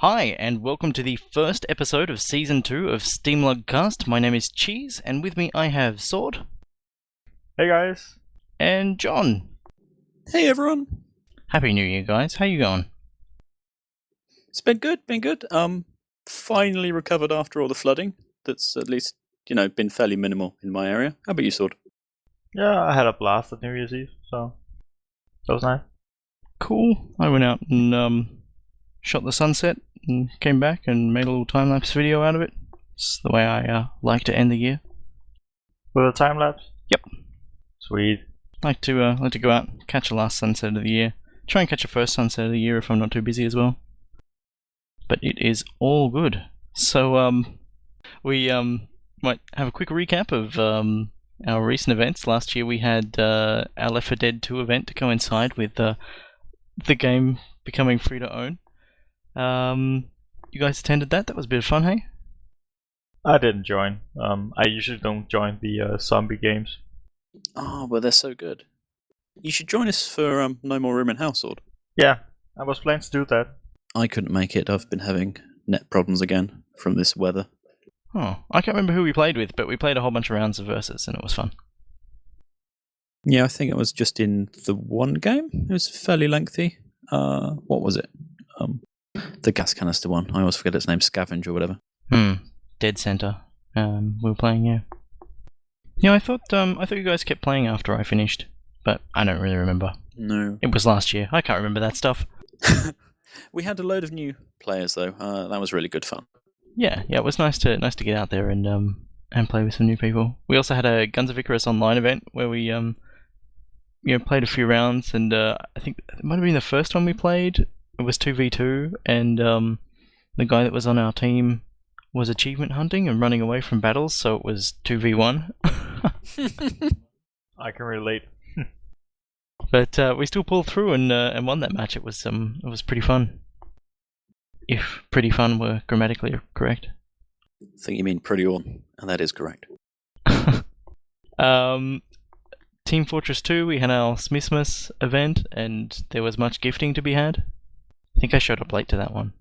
Hi, and welcome to the first episode of Season 2 of SteamLUG Cast. My name is Cheese, and with me I have Sword. Hey guys. And John. Hey everyone. Happy New Year, guys. How you going? It's been good, finally recovered after all the flooding. That's at least, been fairly minimal in my area. How about you, Sword? Yeah, I had a blast at New Year's Eve, so that was nice. Cool. I went out and shot the sunset and came back and made a little time-lapse video out of it. It's the way I like to end the year. With a time lapse? Yep. Sweet. Like to go out, catch the last sunset of the year. Try and catch the first sunset of the year if I'm not too busy as well. But it is all good. So we might have a quick recap of our recent events. Last year we had our Left 4 Dead 2 event to coincide with the game becoming free to own. You guys attended that? That was a bit of fun, hey? I didn't join. I usually don't join the zombie games. Oh, well, they're so good. You should join us for No More Room in House, Sword. Yeah, I was planning to do that. I couldn't make it. I've been having net problems again from this weather. Oh, I can't remember who we played with, but we played a whole bunch of rounds of Versus, and it was fun. Yeah, I think it was just in the one game. It was fairly lengthy. What was it? The gas canister one. I always forget its name. Scavenge or whatever. Dead Center. We were playing, yeah. Yeah, I thought you guys kept playing after I finished, but I don't really remember. No. It was last year. I can't remember that stuff. We had a load of new players though. That was really good fun. Yeah, it was nice to get out there and play with some new people. We also had a Guns of Icarus online event where we played a few rounds, and I think it might have been the first one we played. It was 2v2, and the guy that was on our team was achievement hunting and running away from battles, so it was 2v1. I can relate. But we still pulled through and won that match. It was pretty fun. If pretty fun were grammatically correct. I think you mean pretty on, and that is correct. Team Fortress 2, we had our Smithmas event, and there was much gifting to be had. I think I showed up late to that one.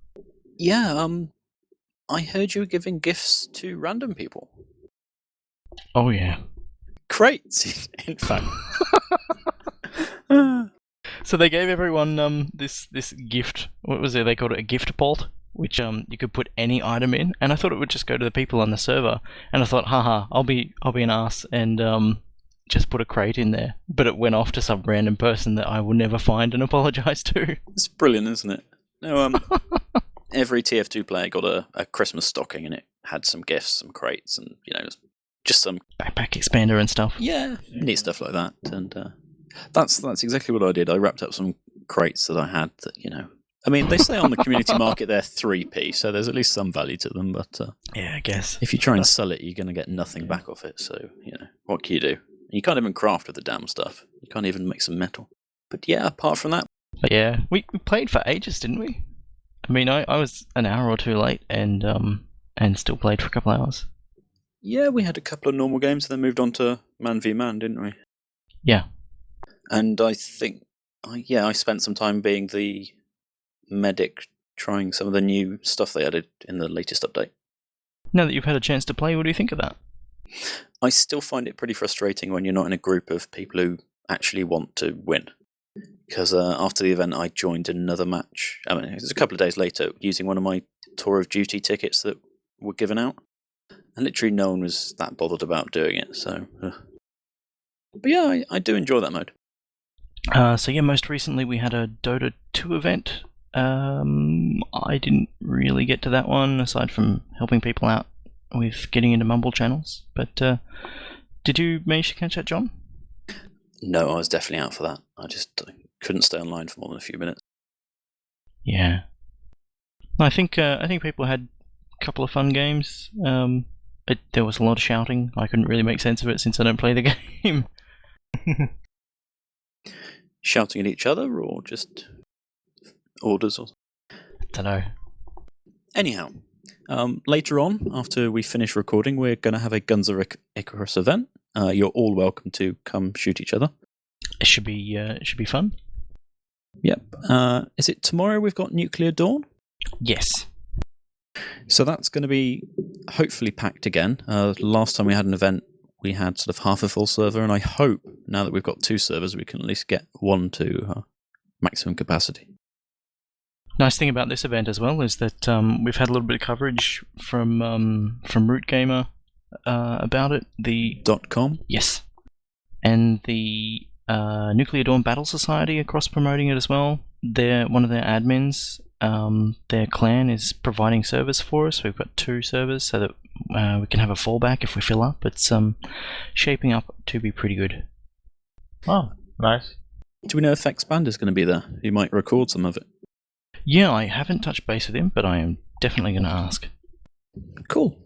Yeah, I heard you were giving gifts to random people. Oh, yeah. Crates, in fact. So they gave everyone this gift. What was it? They called it a gift vault, which you could put any item in. And I thought it would just go to the people on the server. And I thought, haha, I'll be an ass and just put a crate in there. But it went off to some random person that I will never find and apologise to. It's brilliant, isn't it? No, every TF2 player got a Christmas stocking, and it had some gifts, some crates, and just some backpack expander and stuff. Yeah, neat stuff like that. And that's exactly what I did. I wrapped up some crates that I had. That I mean, they say on the community market they're 3p, so there's at least some value to them. But yeah, I guess if you try and sell it, you're going to get nothing back off it. So what can you do? You can't even craft with the damn stuff. You can't even make some metal. But yeah, apart from that. But yeah, we played for ages, didn't we? I mean, I was an hour or two late and still played for a couple hours. Yeah, we had a couple of normal games, and then moved on to Man v Man, didn't we? Yeah. And I think, I spent some time being the medic, trying some of the new stuff they added in the latest update. Now that you've had a chance to play, what do you think of that? I still find it pretty frustrating when you're not in a group of people who actually want to win. Because after the event, I joined another match. I mean, it was a couple of days later, using one of my Tour of Duty tickets that were given out. And literally no one was that bothered about doing it. So, but yeah, I do enjoy that mode. So yeah, most recently we had a Dota 2 event. I didn't really get to that one, aside from helping people out with getting into mumble channels. But did you manage to catch that, John? No, I was definitely out for that. I just couldn't stay online for more than a few minutes. Yeah. I think people had a couple of fun games. There was a lot of shouting. I couldn't really make sense of it since I don't play the game. Shouting at each other or just orders? Or... Don't know. Anyhow, later on, after we finish recording, we're going to have a Guns of Icarus event. You're all welcome to come shoot each other. It should be fun. Yep. Is it tomorrow we've got Nuclear Dawn? Yes. So that's going to be hopefully packed again. Last time we had an event, we had sort of half a full server, and I hope now that we've got 2 servers, we can at least get one to maximum capacity. Nice thing about this event as well is that we've had a little bit of coverage from Root Gamer about it. The .com? Yes. And the Nuclear Dawn Battle Society are cross-promoting it as well. One of their admins, their clan is providing servers for us. We've got 2 servers so that we can have a fallback if we fill up. It's shaping up to be pretty good. Oh, nice. Do we know if Expander's going to be there? He might record some of it. Yeah, I haven't touched base with him, but I am definitely going to ask. Cool.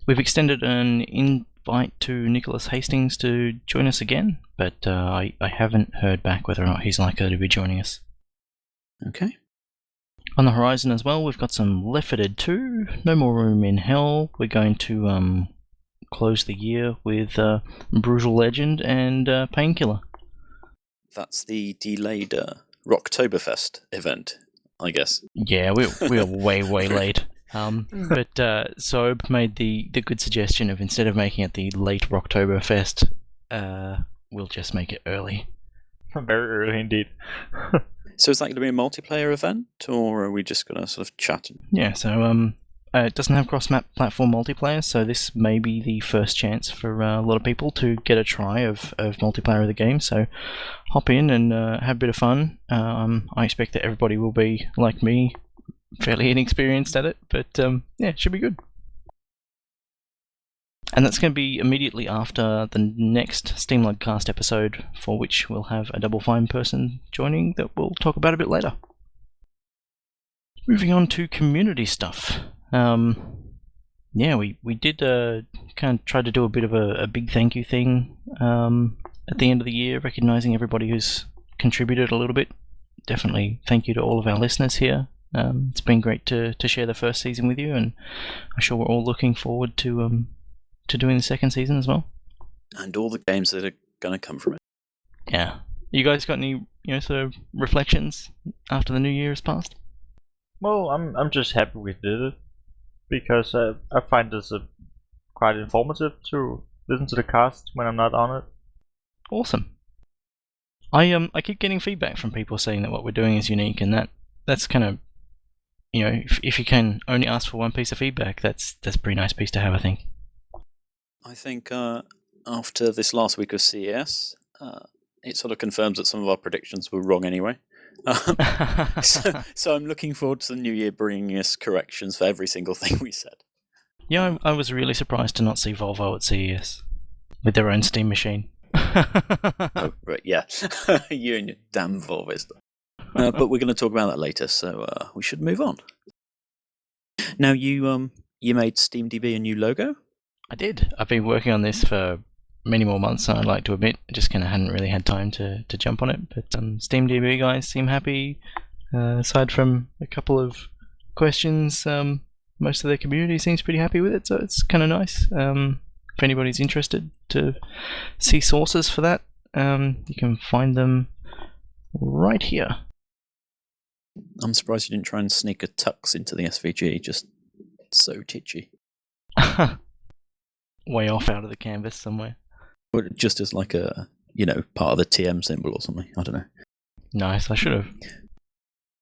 We've extended an invite to Nicholas Hastings to join us again, but I haven't heard back whether or not he's likely to be joining us. Okay. On the horizon as well, we've got some Left 4 Dead 2, No More Room in Hell. We're going to close the year with Brutal Legend and Painkiller. That's the delayed Rocktoberfest event, I guess. Yeah, we're way late. But Soab made the good suggestion of instead of making it the late Rocktoberfest, we'll just make it early. Very early indeed. So is that going to be a multiplayer event, or are we just going to sort of chat? Yeah, so it doesn't have cross-platform multiplayer, so this may be the first chance for a lot of people to get a try of multiplayer of the game. So hop in and have a bit of fun. I expect that everybody will be, like me, fairly inexperienced at it, but yeah, it should be good. And that's going to be immediately after the next SteamLUG Cast episode, for which we'll have a Double Fine person joining that we'll talk about a bit later. Moving on to community stuff. Yeah, we did kind of try to do a bit of a big thank you thing at the end of the year, recognising everybody who's contributed a little bit. Definitely thank you to all of our listeners here. It's been great to share the first season with you, and I'm sure we're all looking forward to doing the second season as well. And all the games that are going to come from it. Yeah. You guys got any sort of reflections after the new year has passed? Well, I'm just happy we did it, because I find this quite informative to listen to the cast when I'm not on it. Awesome. I keep getting feedback from people saying that what we're doing is unique, and that's kind of, if you can only ask for one piece of feedback, that's a pretty nice piece to have, I think. I think after this last week of CES, it sort of confirms that some of our predictions were wrong anyway. So I'm looking forward to the new year bringing us corrections for every single thing we said. Yeah, I was really surprised to not see Volvo at CES with their own steam machine. Oh, right, yeah. You and your damn Volvo stuff. But we're going to talk about that later, so we should move on. Now, you made SteamDB a new logo? I did. I've been working on this for many more months, I'd like to admit. I just kind of hadn't really had time to jump on it. But SteamDB guys seem happy. Aside from a couple of questions, most of their community seems pretty happy with it, so it's kind of nice. If anybody's interested to see sources for that, you can find them right here. I'm surprised you didn't try and sneak a tux into the SVG, just so titchy. Way off out of the canvas somewhere. Or just as like a, part of the TM symbol or something, I don't know. Nice, I should have.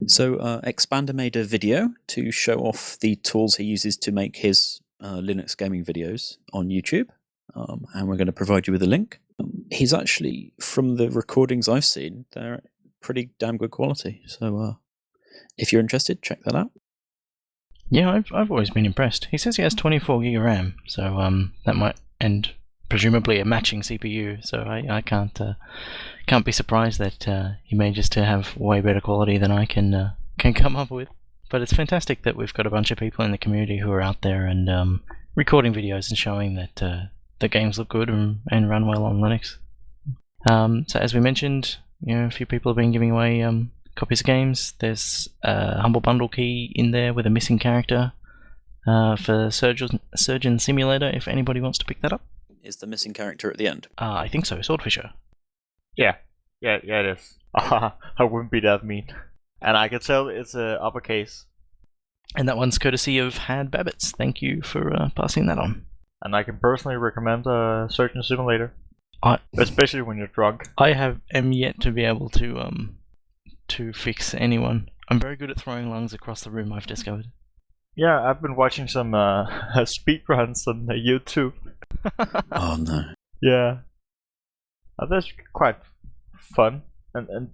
So Expander made a video to show off the tools he uses to make his Linux gaming videos on YouTube, and we're going to provide you with a link. He's actually, from the recordings I've seen, they're pretty damn good quality. So if you're interested, check that out. Yeah, I've always been impressed. He says he has 24 gig of RAM, so that might, and presumably a matching CPU. So I can't be surprised that he may just have way better quality than I can come up with. But it's fantastic that we've got a bunch of people in the community who are out there and recording videos and showing that the games look good and run well on Linux. So as we mentioned, a few people have been giving away copies of games. There's a Humble Bundle key in there with a missing character for Surgeon Simulator, if anybody wants to pick that up. Is the missing character at the end? I think so, Swordfisher. Yeah, it is. I wouldn't be that mean. And I can tell it's uppercase. And that one's courtesy of Had Babbitts. Thank you for passing that on. And I can personally recommend Surgeon Simulator, I especially when you're drunk. am yet to be able to fix anyone. I'm very good at throwing lungs across the room, I've discovered. Yeah, I've been watching some speedruns on YouTube. Oh no. Yeah, that's quite fun, and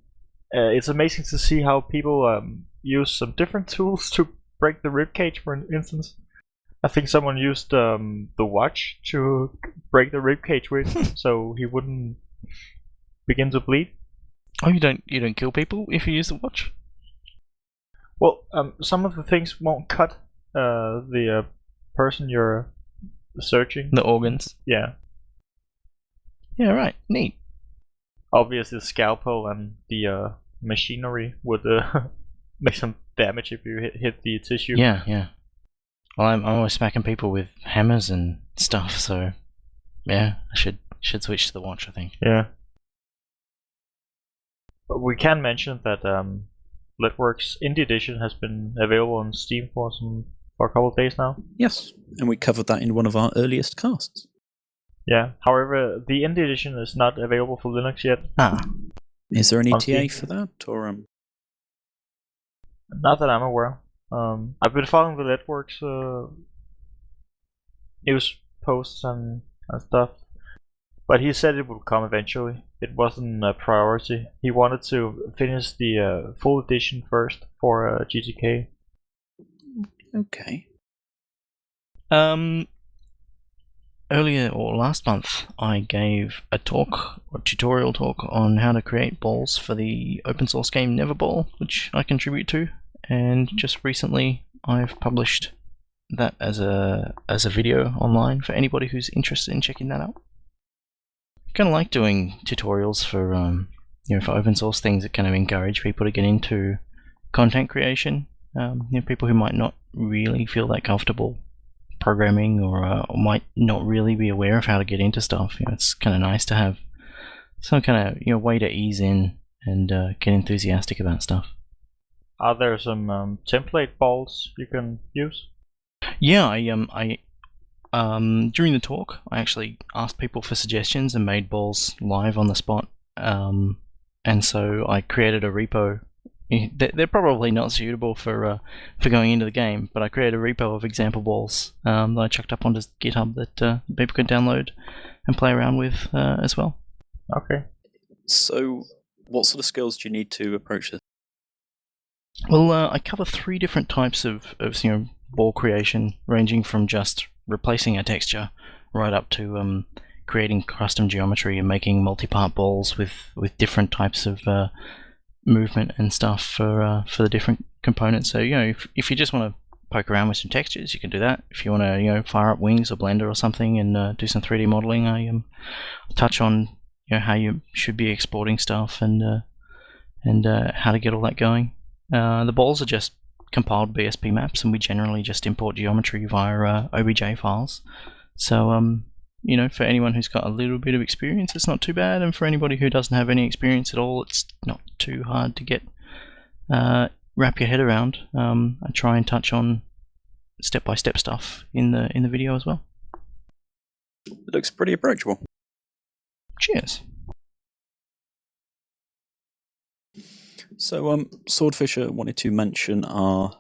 it's amazing to see how people use some different tools to break the ribcage. For instance, I think someone used the watch to break the ribcage with, so he wouldn't begin to bleed. Oh, you don't kill people if you use the watch? Well, some of the things won't cut the person you're searching. The organs. Yeah. Yeah, right. Neat. Obviously, the scalpel and the machinery would make some damage if you hit the tissue. Yeah. Well, I'm always smacking people with hammers and stuff, so yeah, I should switch to the watch, I think. Yeah. But we can mention that Litworks Indie Edition has been available on Steam for a couple of days now. Yes, and we covered that in one of our earliest casts. Yeah. However, the Indie Edition is not available for Linux yet. Is there any On TA Steam. for that, or Not that I'm aware. I've been following the Litworks news posts and stuff, but he said it would come eventually. It wasn't a priority. He wanted to finish the full edition first for GTK. Okay. Earlier or last month, I gave a tutorial talk on how to create balls for the open source game Neverball, which I contribute to, and just recently I've published that as a video online for anybody who's interested in checking that out. Kind of like doing tutorials for for open source things that kind of encourage people to get into content creation. People who might not really feel that comfortable programming or might not really be aware of how to get into stuff. It's kind of nice to have some kind of way to ease in and get enthusiastic about stuff. Are there some template balls you can use? Yeah, I during the talk, I actually asked people for suggestions and made balls live on the spot. And so I created a repo. They're probably not suitable for going into the game, but I created a repo of example balls that I chucked up onto GitHub that people could download and play around with as well. Okay. So, what sort of skills do you need to approach this? Well, I cover 3 different types of ball creation, ranging from just replacing a texture right up to creating custom geometry and making multi-part balls with different types of movement and stuff for the different components. So if you just want to poke around with some textures, you can do that. If you want to fire up Wings or Blender or something and do some 3D modeling, I touch on how you should be exporting stuff and how to get all that going. The balls are just compiled BSP maps, and we generally just import geometry via OBJ files. So for anyone who's got a little bit of experience, it's not too bad, and for anybody who doesn't have any experience at all, it's not too hard to get wrap your head around. I try and touch on step-by-step stuff in the video as well. It looks pretty approachable. Cheers. So, Swordfisher wanted to mention our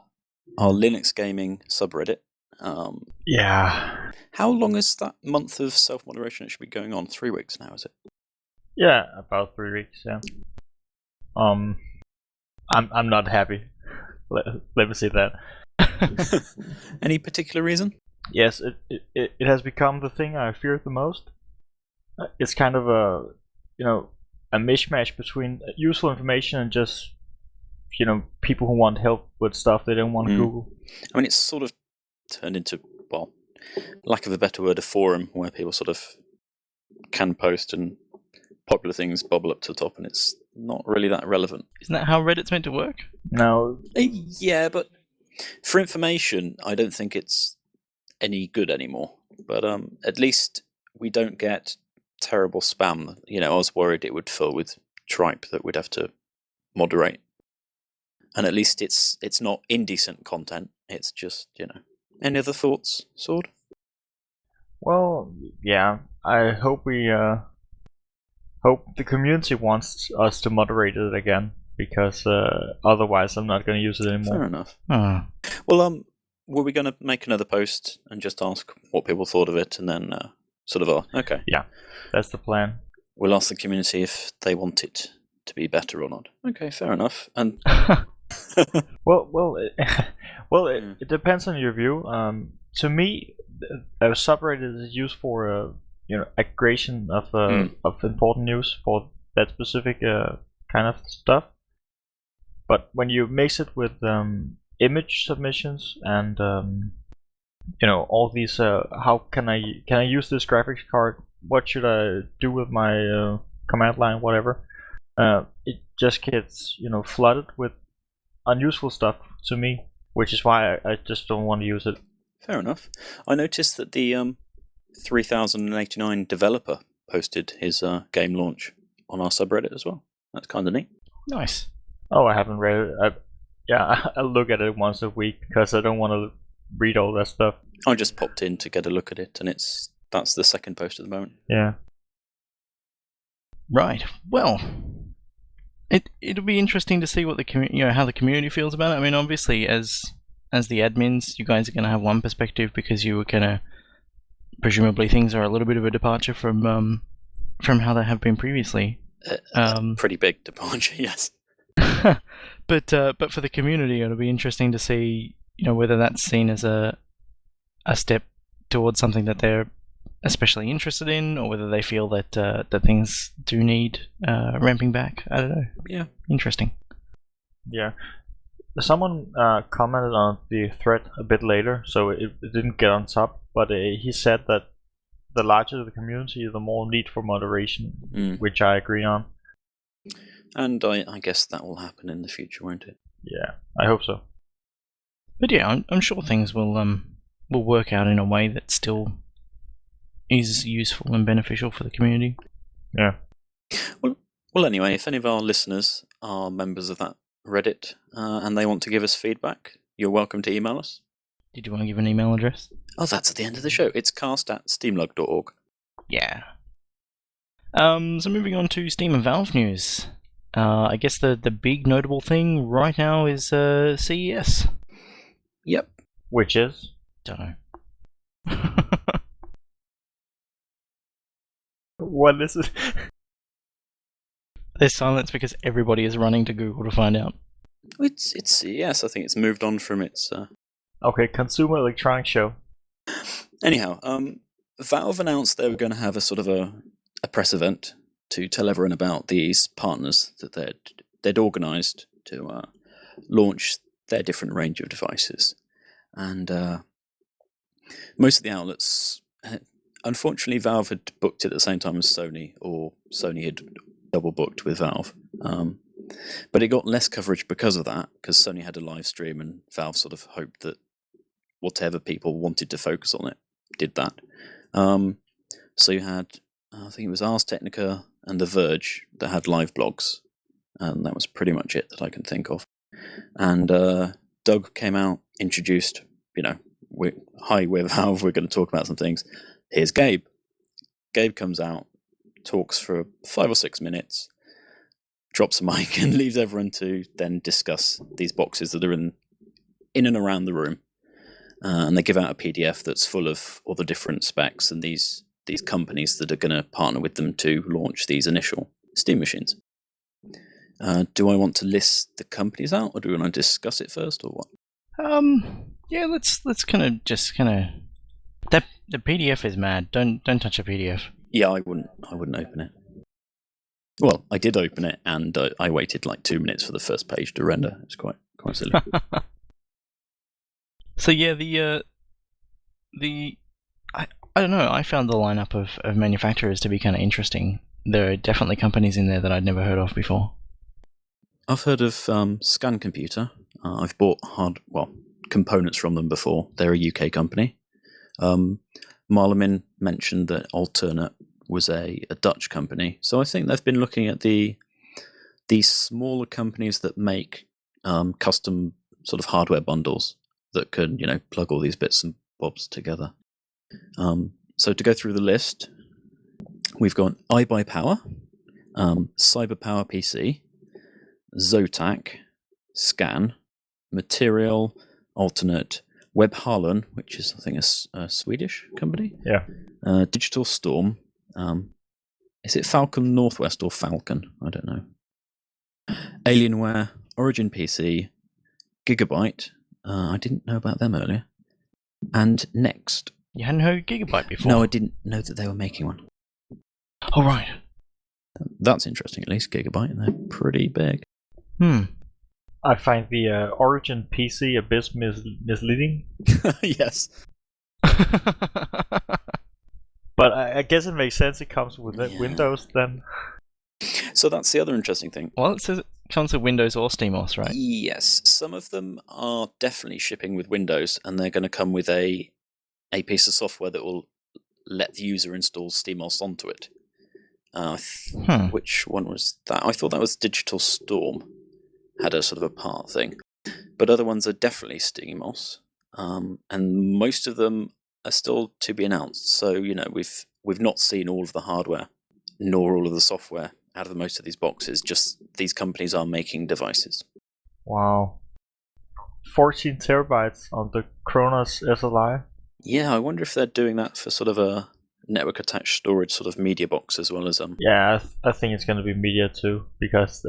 Linux gaming subreddit. Yeah. How long is that month of self-moderation actually going on? 3 weeks now, is it? Yeah, about 3 weeks. Yeah. I'm not happy. Let me say that. Any particular reason? Yes, it has become the thing I feared the most. It's kind of a mismatch between useful information and just people who want help with stuff they don't want to Google. I mean, it's sort of turned into, well, lack of a better word, a forum where people sort of can post and popular things bubble up to the top, and it's not really that relevant. Isn't that how Reddit's meant to work? No. Yeah, but for information, I don't think it's any good anymore. But at least we don't get terrible spam. I was worried it would fill with tripe that we'd have to moderate. And at least it's not indecent content. It's just, Any other thoughts, Sword? Well, yeah. I hope hope the community wants us to moderate it again, because otherwise I'm not going to use it anymore. Fair enough. Ah. Well, were we going to make another post and just ask what people thought of it, and then okay. Yeah, that's the plan. We'll ask the community if they want it to be better or not. Okay, fair enough. And It depends on your view. To me, a subreddit is used for aggregation of important news for that specific kind of stuff. But when you mix it with image submissions and all these, how can I use this graphics card? What should I do with my command line? Whatever. It just gets flooded with unuseful stuff to me, which is why I just don't want to use it. Fair enough. I noticed that the 3089 developer posted his game launch on our subreddit as well. That's kind of neat. Nice. Oh, I haven't read it. I look at it once a week because I don't want to read all that stuff. I just popped in to get a look at it, and that's the second post at the moment. Yeah. Right. Well, it'll be interesting to see what how the community feels about it. I mean, obviously, as the admins, you guys are going to have one perspective because you were going to presumably things are a little bit of a departure from how they have been previously. Pretty big departure, yes. But for the community, it'll be interesting to see whether that's seen as a step towards something that they're especially interested in, or whether they feel that things do need ramping back. I don't know. Yeah, interesting. Yeah, someone commented on the thread a bit later, so it didn't get on top. But he said that the larger the community, the more need for moderation, which I agree on. And I guess that will happen in the future, won't it? Yeah, I hope so. But yeah, I'm sure things will work out in a way that still is useful and beneficial for the community. Yeah. Well, anyway, if any of our listeners are members of that Reddit and they want to give us feedback, you're welcome to email us. Did you want to give an email address? Oh, that's at the end of the show. It's cast@steamlug.org. Yeah. So moving on to Steam and Valve news. I guess the big notable thing right now is CES. Yep. Which is? Don't know. What is it? There's silence because everybody is running to Google to find out. It's CES. I think it's moved on from its... Okay, Consumer Electronics Show. Anyhow, Valve announced they were going to have a sort of a press event to tell everyone about these partners that they'd organised to launch their different range of devices. And most of the outlets... Unfortunately, Valve had booked it at the same time as Sony, or Sony had double booked with Valve. But it got less coverage because of that, because Sony had a live stream and Valve sort of hoped that whatever people wanted to focus on it did that. So you had, I think it was Ars Technica and The Verge that had live blogs, and that was pretty much it that I can think of. And Doug came out, introduced, hi, we're Valve, we're going to talk about some things. Here's Gabe. Gabe comes out, talks for 5 or 6 minutes, drops a mic and leaves everyone to then discuss these boxes that are in and around the room. And they give out a PDF that's full of all the different specs and these companies that are going to partner with them to launch these initial Steam machines. Do I want to list the companies out, or do we want to discuss it first, or what? Yeah, let's kind of the PDF is mad. Don't touch a PDF. Yeah, I wouldn't open it. Well, I did open it, and I waited like 2 minutes for the first page to render. It's quite silly. So yeah, I don't know. I found the lineup of manufacturers to be kind of interesting. There are definitely companies in there that I'd never heard of before. I've heard of Scan Computer. I've bought components from them before. They're a UK company. Marlemin mentioned that Alternate was a Dutch company. So I think they've been looking at these smaller companies that make custom sort of hardware bundles that can, plug all these bits and bobs together. So to go through the list, we've got iBuyPower, CyberPower PC, Zotac, Scan, Material, Alternate, Web Harlan, which is, I think, a Swedish company. Yeah. Digital Storm. Is it Falcon Northwest or Falcon? I don't know. Alienware, Origin PC, Gigabyte. I didn't know about them earlier. And Next. You hadn't heard Gigabyte before? No, I didn't know that they were making one. Oh, right. That's interesting, at least, Gigabyte. They're pretty big. I find the Origin PC a bit misleading. Yes. But I guess it makes sense it comes with Windows then. So that's the other interesting thing. Well, it says it comes with Windows or SteamOS, right? Yes, some of them are definitely shipping with Windows, and they're going to come with a piece of software that will let the user install SteamOS onto it. Which one was that? I thought that was Digital Storm. Had a sort of a part thing. But other ones are definitely SteamOS. And most of them are still to be announced. So, we've not seen all of the hardware, nor all of the software out of most of these boxes. Just these companies are making devices. Wow. 14 terabytes on the Kronos SLI. Yeah, I wonder if they're doing that for sort of a network attached storage sort of media box as well as Yeah, I think it's going to be media too, because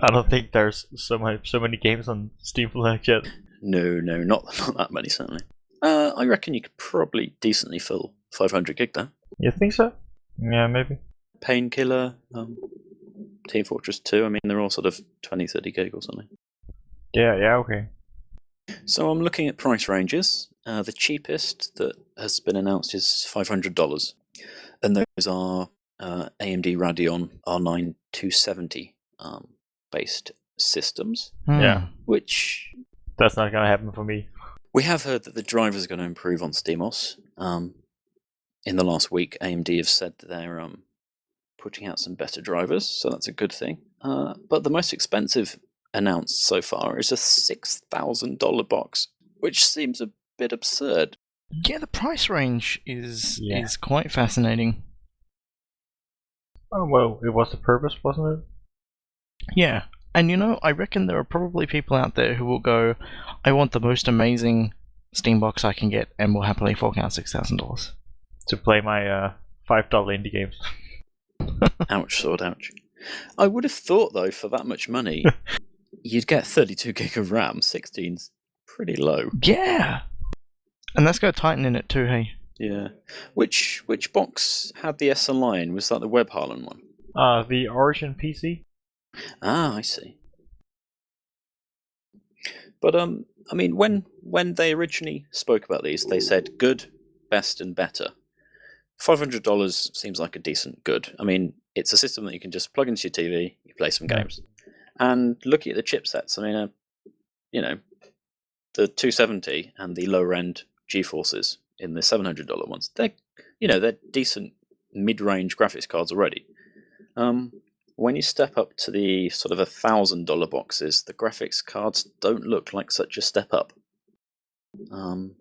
I don't think there's so many games on SteamLUG yet. No, not that many certainly. I reckon you could probably decently fill 500 gig there. You think so? Yeah, maybe. Painkiller, Team Fortress 2, I mean, they're all sort of 20, 30 gig or something. Yeah, okay. So I'm looking at price ranges. The cheapest that has been announced is $500. And those are AMD Radeon R9 270 based systems. Yeah. Which... That's not going to happen for me. We have heard that the drivers are going to improve on SteamOS. In the last week, AMD have said that they're putting out some better drivers, so that's a good thing. But the most expensive announced so far is a $6,000 box, which seems a bit absurd. Yeah, the price range is quite fascinating. Oh, well, it was the purpose, wasn't it? Yeah, and I reckon there are probably people out there who will go, I want the most amazing Steam box I can get, and will happily fork out $6,000. To play my $5 indie games. Ouch, sword, ouch. I would have thought, though, for that much money, you'd get 32 gig of RAM. 16's pretty low. Yeah! And that's got Titan in it too, hey? Yeah. Which box had the SLI in? Was that the Web Harlan one? The Origin PC. Ah, I see. But, I mean, when they originally spoke about these, they said good, best, and better. $500 seems like a decent good. I mean, it's a system that you can just plug into your TV, you play some games. And looking at the chipsets, I mean, the 270 and the lower end GeForces in the $700 ones, they're decent mid-range graphics cards already. When you step up to the sort of $1,000 boxes, the graphics cards don't look like such a step up. So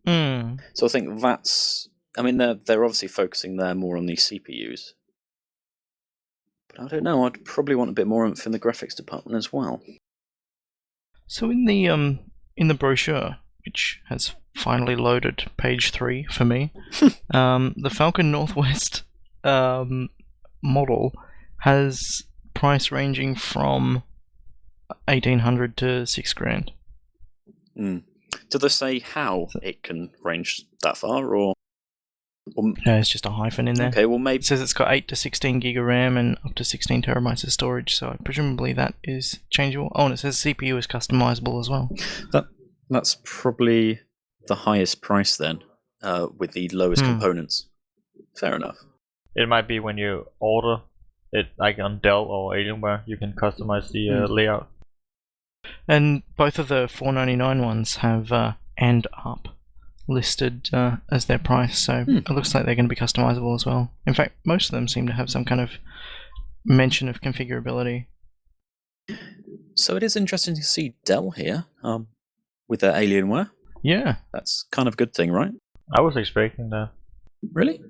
I think that's... I mean, they're obviously focusing there more on the CPUs. But I don't know, I'd probably want a bit more oomph in the graphics department as well. So in the brochure, which has finally loaded page 3 for me, the Falcon Northwest model has price ranging from $1,800 to $6,000. Do they say how it can range that far, or? No, it's just a hyphen in there. Okay, well maybe it says it's got 8 to 16 gig of RAM and up to 16 terabytes of storage. So presumably that is changeable. Oh, and it says CPU is customizable as well. That's probably the highest price then, with the lowest components. Fair enough. It might be when you order it, like on Dell or Alienware, you can customize the layout. And both of the $499 ones have and up listed as their price, so it looks like they're going to be customizable as well. In fact, most of them seem to have some kind of mention of configurability. So it is interesting to see Dell here. with their Alienware. Yeah. That's kind of a good thing, right? I was expecting that. Really?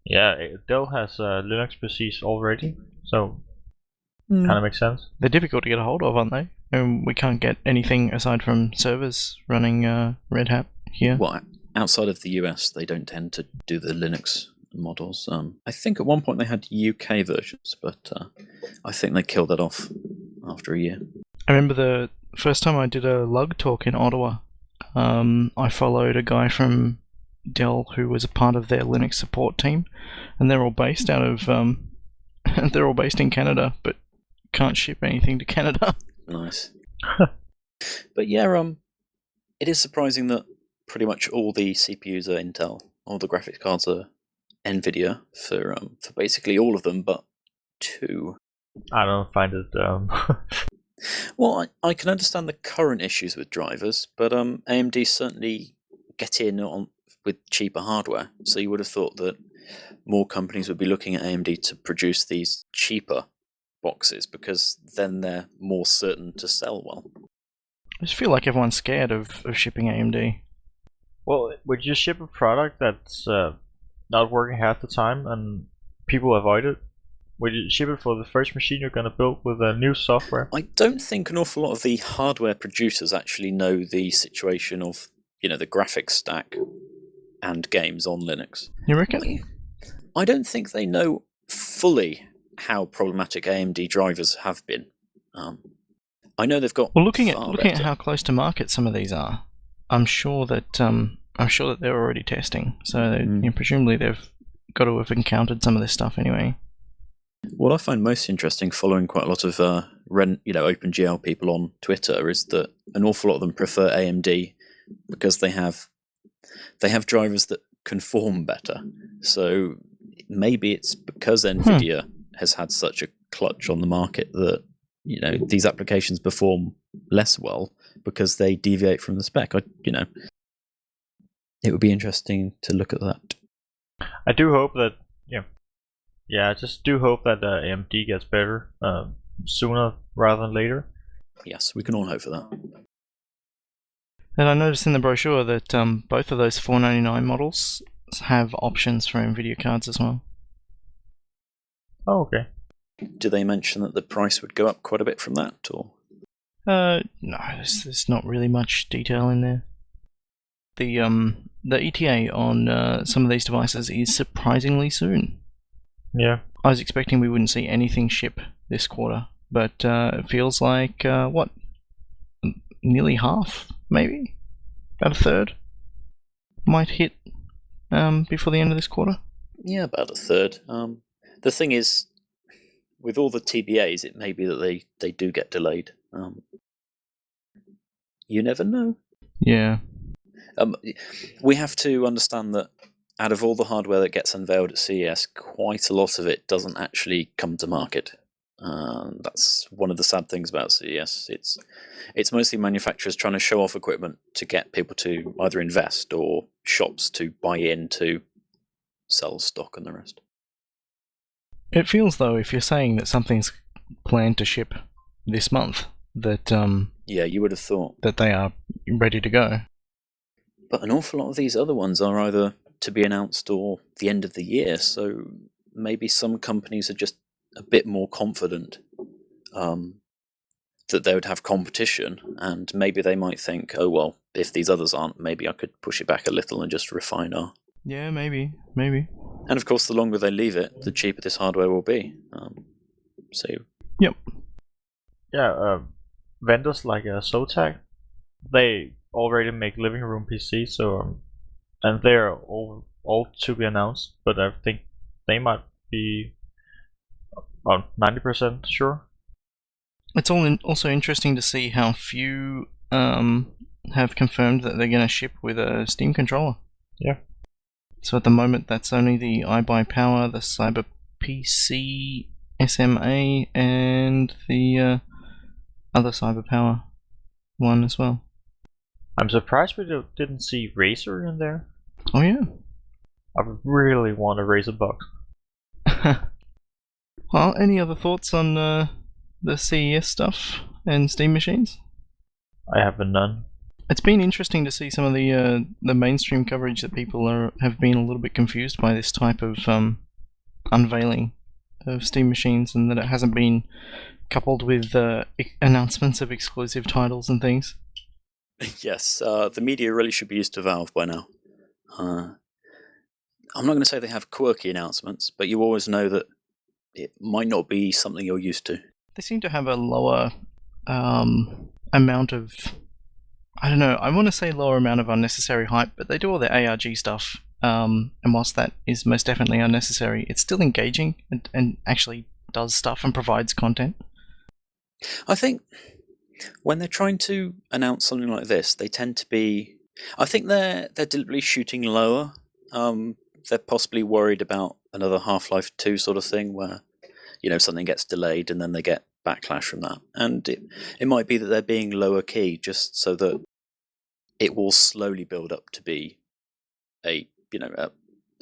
Yeah, Dell has Linux PCs already, so kind of makes sense. They're difficult to get a hold of, aren't they? And we can't get anything aside from servers running Red Hat here. Well, outside of the US, they don't tend to do the Linux models. I think at one point they had UK versions, but I think they killed that off after a year. I remember the first time I did a LUG talk in Ottawa. I followed a guy from Dell who was a part of their Linux support team, and they're all based out of they're all based in Canada, but can't ship anything to Canada. Nice. But yeah, it is surprising that pretty much all the CPUs are Intel, all the graphics cards are NVIDIA for basically all of them, but 2. I don't find it. Well, I can understand the current issues with drivers, but AMD certainly get in with cheaper hardware. So you would have thought that more companies would be looking at AMD to produce these cheaper boxes, because then they're more certain to sell well. I just feel like everyone's scared of shipping AMD. Well, would you ship a product that's not working half the time and people avoid it? Would you ship it for the first machine you're going to build with a new software? I don't think an awful lot of the hardware producers actually know the situation of, the graphics stack and games on Linux. You reckon? I don't think they know fully how problematic AMD drivers have been. I know they've got. Well, looking at how close to market some of these are, I'm sure that they're already testing. So presumably they've got to have encountered some of this stuff anyway. What I find most interesting, following quite a lot of OpenGL people on Twitter, is that an awful lot of them prefer AMD because they have drivers that conform better. So maybe it's because NVIDIA has had such a clutch on the market that these applications perform less well because they deviate from the spec. It would be interesting to look at that. I do hope that I just do hope that AMD gets better sooner rather than later. Yes, we can all hope for that. And I noticed in the brochure that both of those $499 models have options for NVIDIA cards as well. Oh, okay. Do they mention that the price would go up quite a bit from that, or? No, there's not really much detail in there. The ETA on some of these devices is surprisingly soon. Yeah. I was expecting we wouldn't see anything ship this quarter, but it feels like, nearly half, maybe? About a third might hit before the end of this quarter? Yeah, about a third. The thing is, with all the TBAs, it may be that they do get delayed. You never know. Yeah. We have to understand that out of all the hardware that gets unveiled at CES, quite a lot of it doesn't actually come to market. That's one of the sad things about CES. It's mostly manufacturers trying to show off equipment to get people to either invest or shops to buy in to sell stock and the rest. It feels, though, if you're saying that something's planned to ship this month, that yeah, you would have thought that they are ready to go. But an awful lot of these other ones are either to be announced or the end of the year, so maybe some companies are just a bit more confident that they would have competition, and maybe they might think, oh well, if these others aren't, maybe I could push it back a little and just refine our. Yeah, maybe. And of course, the longer they leave it, the cheaper this hardware will be. Yep. Yeah, vendors like Zotac, they already make living room PCs, so and they're all to be announced, but I think they might be about 90% sure. It's also interesting to see how few have confirmed that they're going to ship with a Steam controller. Yeah. So at the moment, that's only the iBuyPower, the Cyber PC SMA, and the other CyberPower one as well. I'm surprised we didn't see Razer in there. Oh yeah. I really want a Razer box. Well, any other thoughts on the CES stuff and Steam machines? I have none. It's been interesting to see some of the mainstream coverage that people have been a little bit confused by this type of unveiling of Steam machines, and that it hasn't been coupled with announcements of exclusive titles and things. Yes, the media really should be used to Valve by now. I'm not going to say they have quirky announcements, but you always know that it might not be something you're used to. They seem to have a lower amount of, I don't know, I want to say lower amount of unnecessary hype, but they do all their ARG stuff, and whilst that is most definitely unnecessary, it's still engaging and actually does stuff and provides content. I think when they're trying to announce something like this, they tend to be... I think they're deliberately shooting lower. They're possibly worried about another Half-Life 2 sort of thing where, something gets delayed and then they get backlash from that. And it might be that they're being lower key just so that it will slowly build up to be a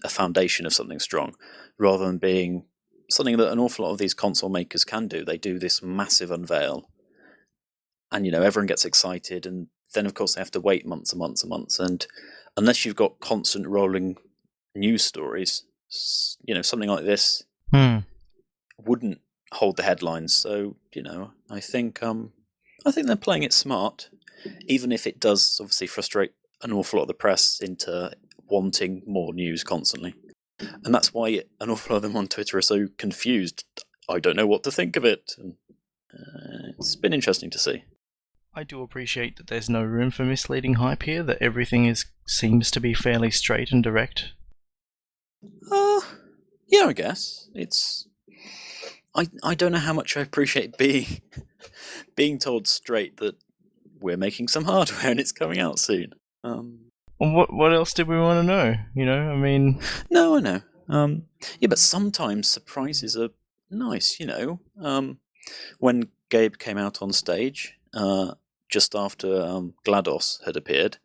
foundation of something strong, rather than being something that an awful lot of these console makers can do. They do this massive unveil and everyone gets excited, and then of course they have to wait months and months and months, and unless you've got constant rolling news stories, something like this wouldn't hold the headlines. So I think they're playing it smart, even if it does obviously frustrate an awful lot of the press into wanting more news constantly. And that's why an awful lot of them on Twitter are so confused. I don't know what to think of it. And, it's been interesting to see. I do appreciate that there's no room for misleading hype here, that everything seems to be fairly straight and direct. Yeah, I guess. I don't know how much I appreciate being told straight that we're making some hardware and it's coming out soon. Well, what else did we want to know? I mean... No, I know. Yeah, but sometimes surprises are nice, When Gabe came out on stage, just after GLaDOS had appeared,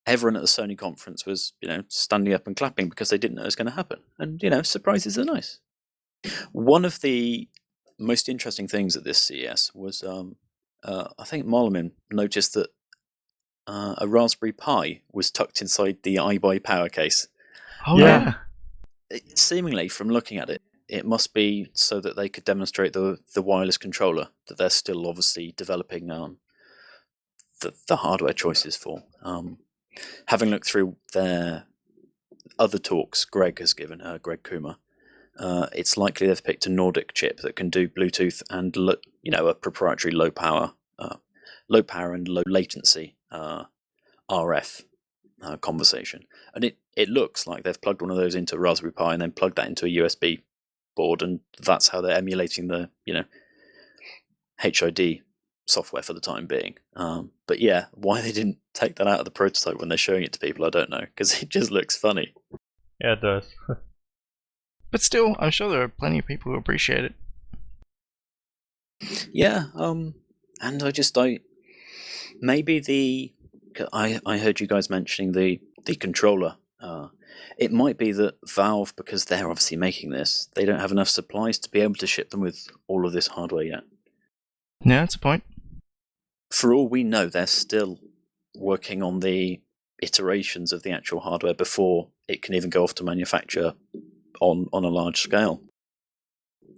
everyone at the Sony conference was, standing up and clapping because they didn't know it was going to happen. And, surprises are nice. One of the most interesting things at this CES was, I think Molomin noticed that a Raspberry Pi was tucked inside the iBuy power case. Oh, yeah. Seemingly, from looking at it, it must be so that they could demonstrate the wireless controller that they're still obviously developing the hardware choices for. Having looked through their other talks Greg has given, Greg Kuma, it's likely they've picked a Nordic chip that can do Bluetooth and a proprietary low power and low latency RF conversation. And it looks like they've plugged one of those into a Raspberry Pi and then plugged that into a USB board, and that's how they're emulating the HID software for the time being. But yeah, why they didn't take that out of the prototype when they're showing it to people, I don't know, because it just looks funny. Yeah, it does. But still, I'm sure there are plenty of people who appreciate it. Yeah, and I heard you guys mentioning the controller. It might be that Valve, because they're obviously making this, they don't have enough supplies to be able to ship them with all of this hardware yet. Yeah, that's a point. For all we know, they're still working on the iterations of the actual hardware before it can even go off to manufacture on a large scale.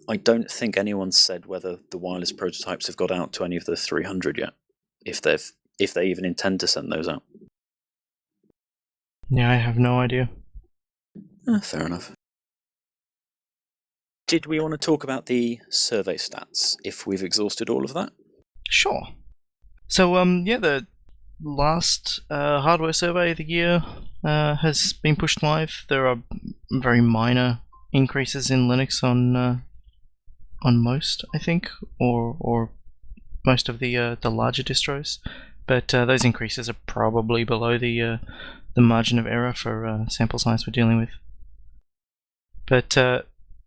I don't think anyone's said whether the wireless prototypes have got out to any of the 300 yet, if they even intend to send those out. Yeah, I have no idea. Fair enough. Did we want to talk about the survey stats, if we've exhausted all of that? Sure. So, the last hardware survey of the year has been pushed live. There are very minor increases in Linux on most, I think, or most of the larger distros, but those increases are probably below the margin of error for sample size we're dealing with. But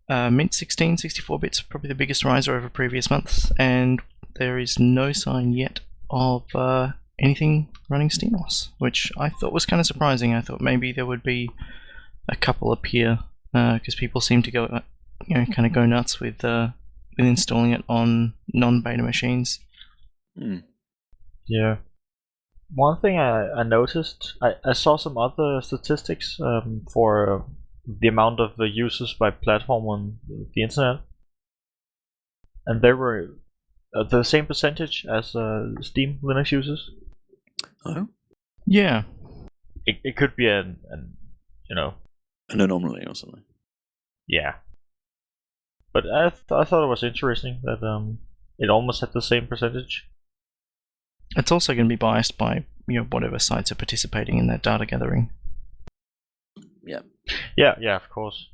Mint 16, 64 bits are probably the biggest riser over previous months, and there is no sign yet of anything running SteamOS, which I thought was kind of surprising. I thought maybe there would be a couple appear, because people seem to go, kind of go nuts with installing it on non-beta machines. Yeah. One thing I noticed, I saw some other statistics for the amount of users by platform on the internet, and they were the same percentage as Steam Linux users. Oh, Yeah. It could be an an anomaly or something. yeah. But I thought it was interesting that it almost had the same percentage. It's also going to be biased by whatever sites are participating in that data gathering. Yeah. Yeah, of course,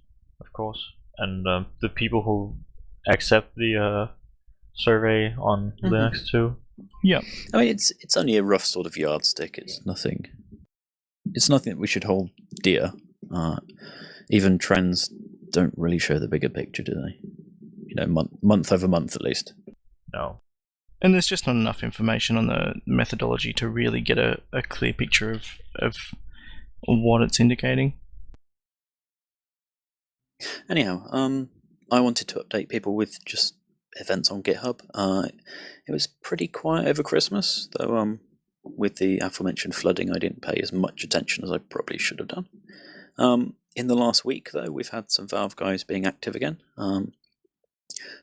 and the people who accept the survey on Linux too. Yeah. I mean, it's only a rough sort of yardstick. It's nothing. It's nothing that we should hold dear. Even trends don't really show the bigger picture, do they? Month over month at least. No. And there's just not enough information on the methodology to really get a clear picture of what it's indicating. Anyhow, I wanted to update people with just events on GitHub. It was pretty quiet over Christmas, though with the aforementioned flooding, I didn't pay as much attention as I probably should have done. In the last week, though, we've had some Valve guys being active again.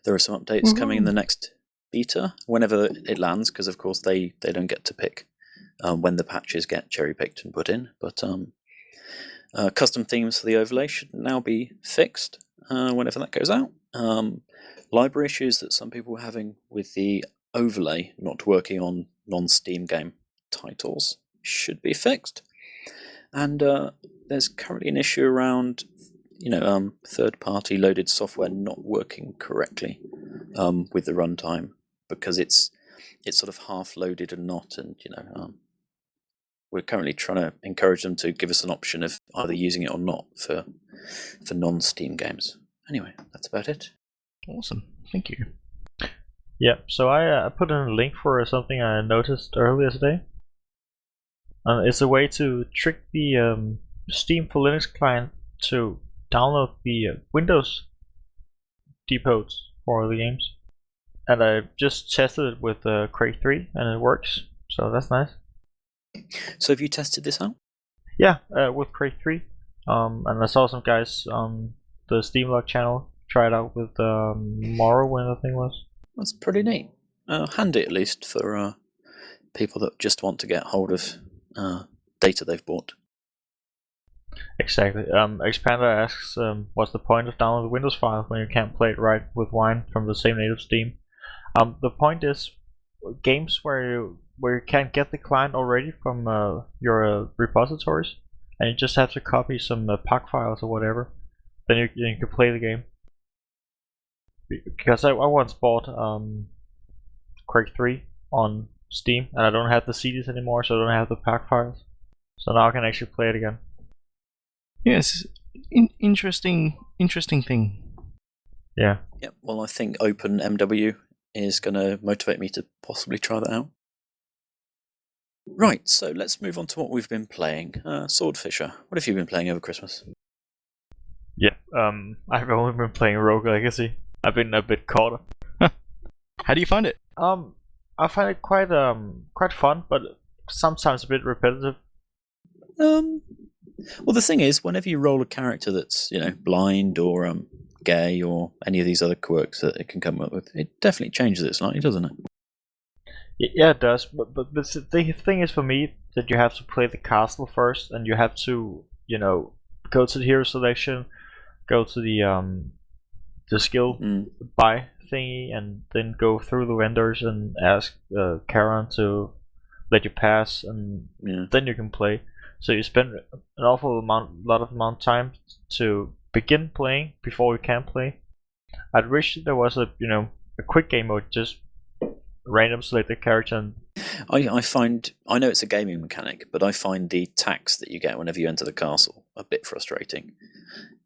There are some updates coming in the next beta, whenever it lands, because of course they don't get to pick when the patches get cherry-picked and put in. But custom themes for the overlay should now be fixed whenever that goes out. Library issues that some people were having with the overlay not working on non-Steam game titles should be fixed. And there's currently an issue around third-party loaded software not working correctly with the runtime, because it's sort of half-loaded and not, and we're currently trying to encourage them to give us an option of either using it or not for non-Steam games. Anyway, that's about it. Awesome, thank you. Yeah, so I put in a link for something I noticed earlier today. It's a way to trick the Steam for Linux client to download the Windows depots for the games. And I just tested it with Craig 3 and it works, so that's nice. So have you tested this out? Yeah, with Craig 3. And I saw some guys on the SteamLUG channel try it out with Morrowind, I think it was. That's pretty neat. Handy at least for people that just want to get hold of data they've bought. Exactly. Expander asks, what's the point of downloading the Windows file when you can't play it right with Wine from the same native Steam? The point is, games where you can't get the client already from your repositories, and you just have to copy some PAC files or whatever, then you can play the game. Because I once bought Quake 3 on Steam, and I don't have the CDs anymore, so I don't have the PAC files. So now I can actually play it again. Yes, interesting thing. Yeah. Yep. Well, I think OpenMW is going to motivate me to possibly try that out. Right, so let's move on to what we've been playing. Swordfisher, what have you been playing over Christmas? Yeah, I've only been playing Rogue Legacy. I've been a bit caught. How do you find it? I find it quite fun, but sometimes a bit repetitive. Well, the thing is, whenever you roll a character that's blind or gay or any of these other quirks that it can come up with, it definitely changes it slightly, doesn't it? Yeah, it does. But the thing is for me that you have to play the castle first, and you have to go to the hero selection, go to the skill buy thingy, and then go through the vendors and ask Karen to let you pass, and then you can play. So you spend an lot of time to begin playing before you can play. I'd wish there was a quick game mode, just random select a character. And I know it's a gaming mechanic, but I find the tax that you get whenever you enter the castle a bit frustrating.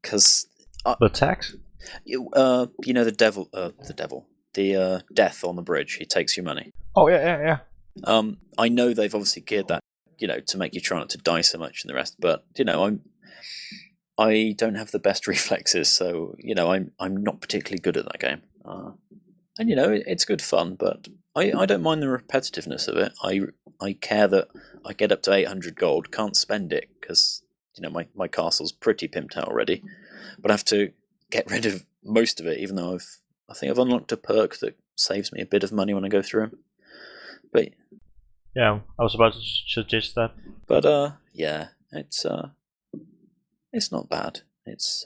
Because the tax? The death on the bridge. He takes your money. Oh yeah. I know they've obviously geared that to make you try not to die so much and the rest, but I don't have the best reflexes, so I'm not particularly good at that game. And it's good fun, but I don't mind the repetitiveness of it. I care that I get up to 800 gold, can't spend it because my castle's pretty pimped out already, but I have to get rid of most of it, even though I think I've unlocked a perk that saves me a bit of money when I go through them. But yeah, I was about to suggest that. But yeah, it's not bad. It's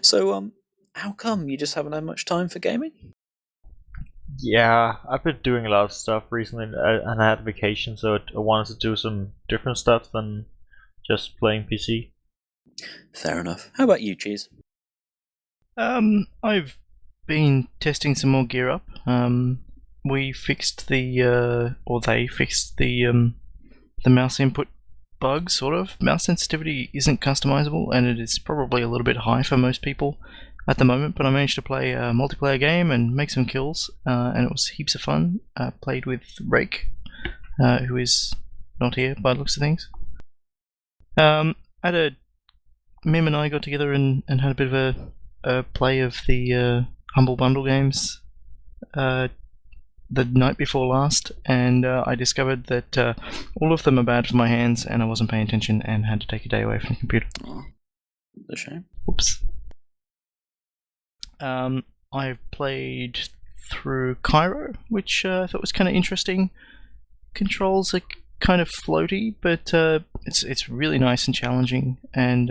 so how come you just haven't had much time for gaming? Yeah, I've been doing a lot of stuff recently, and I had vacation, so I wanted to do some different stuff than just playing PC. Fair enough. How about you, Cheese? I've been testing some more gear up. We fixed or they fixed the mouse input bug, sort of. Mouse sensitivity isn't customizable, and it is probably a little bit high for most people at the moment, but I managed to play a multiplayer game and make some kills, and it was heaps of fun. Played with Rake, who is not here by the looks of things. Mim and I got together and had a bit of a play of the Humble Bundle games the night before last, and I discovered that all of them are bad for my hands, and I wasn't paying attention and had to take a day away from the computer. Oh, that's a shame. Oops. I've played through Cairo, which I thought was kind of interesting. Controls are kind of floaty, but it's really nice and challenging, and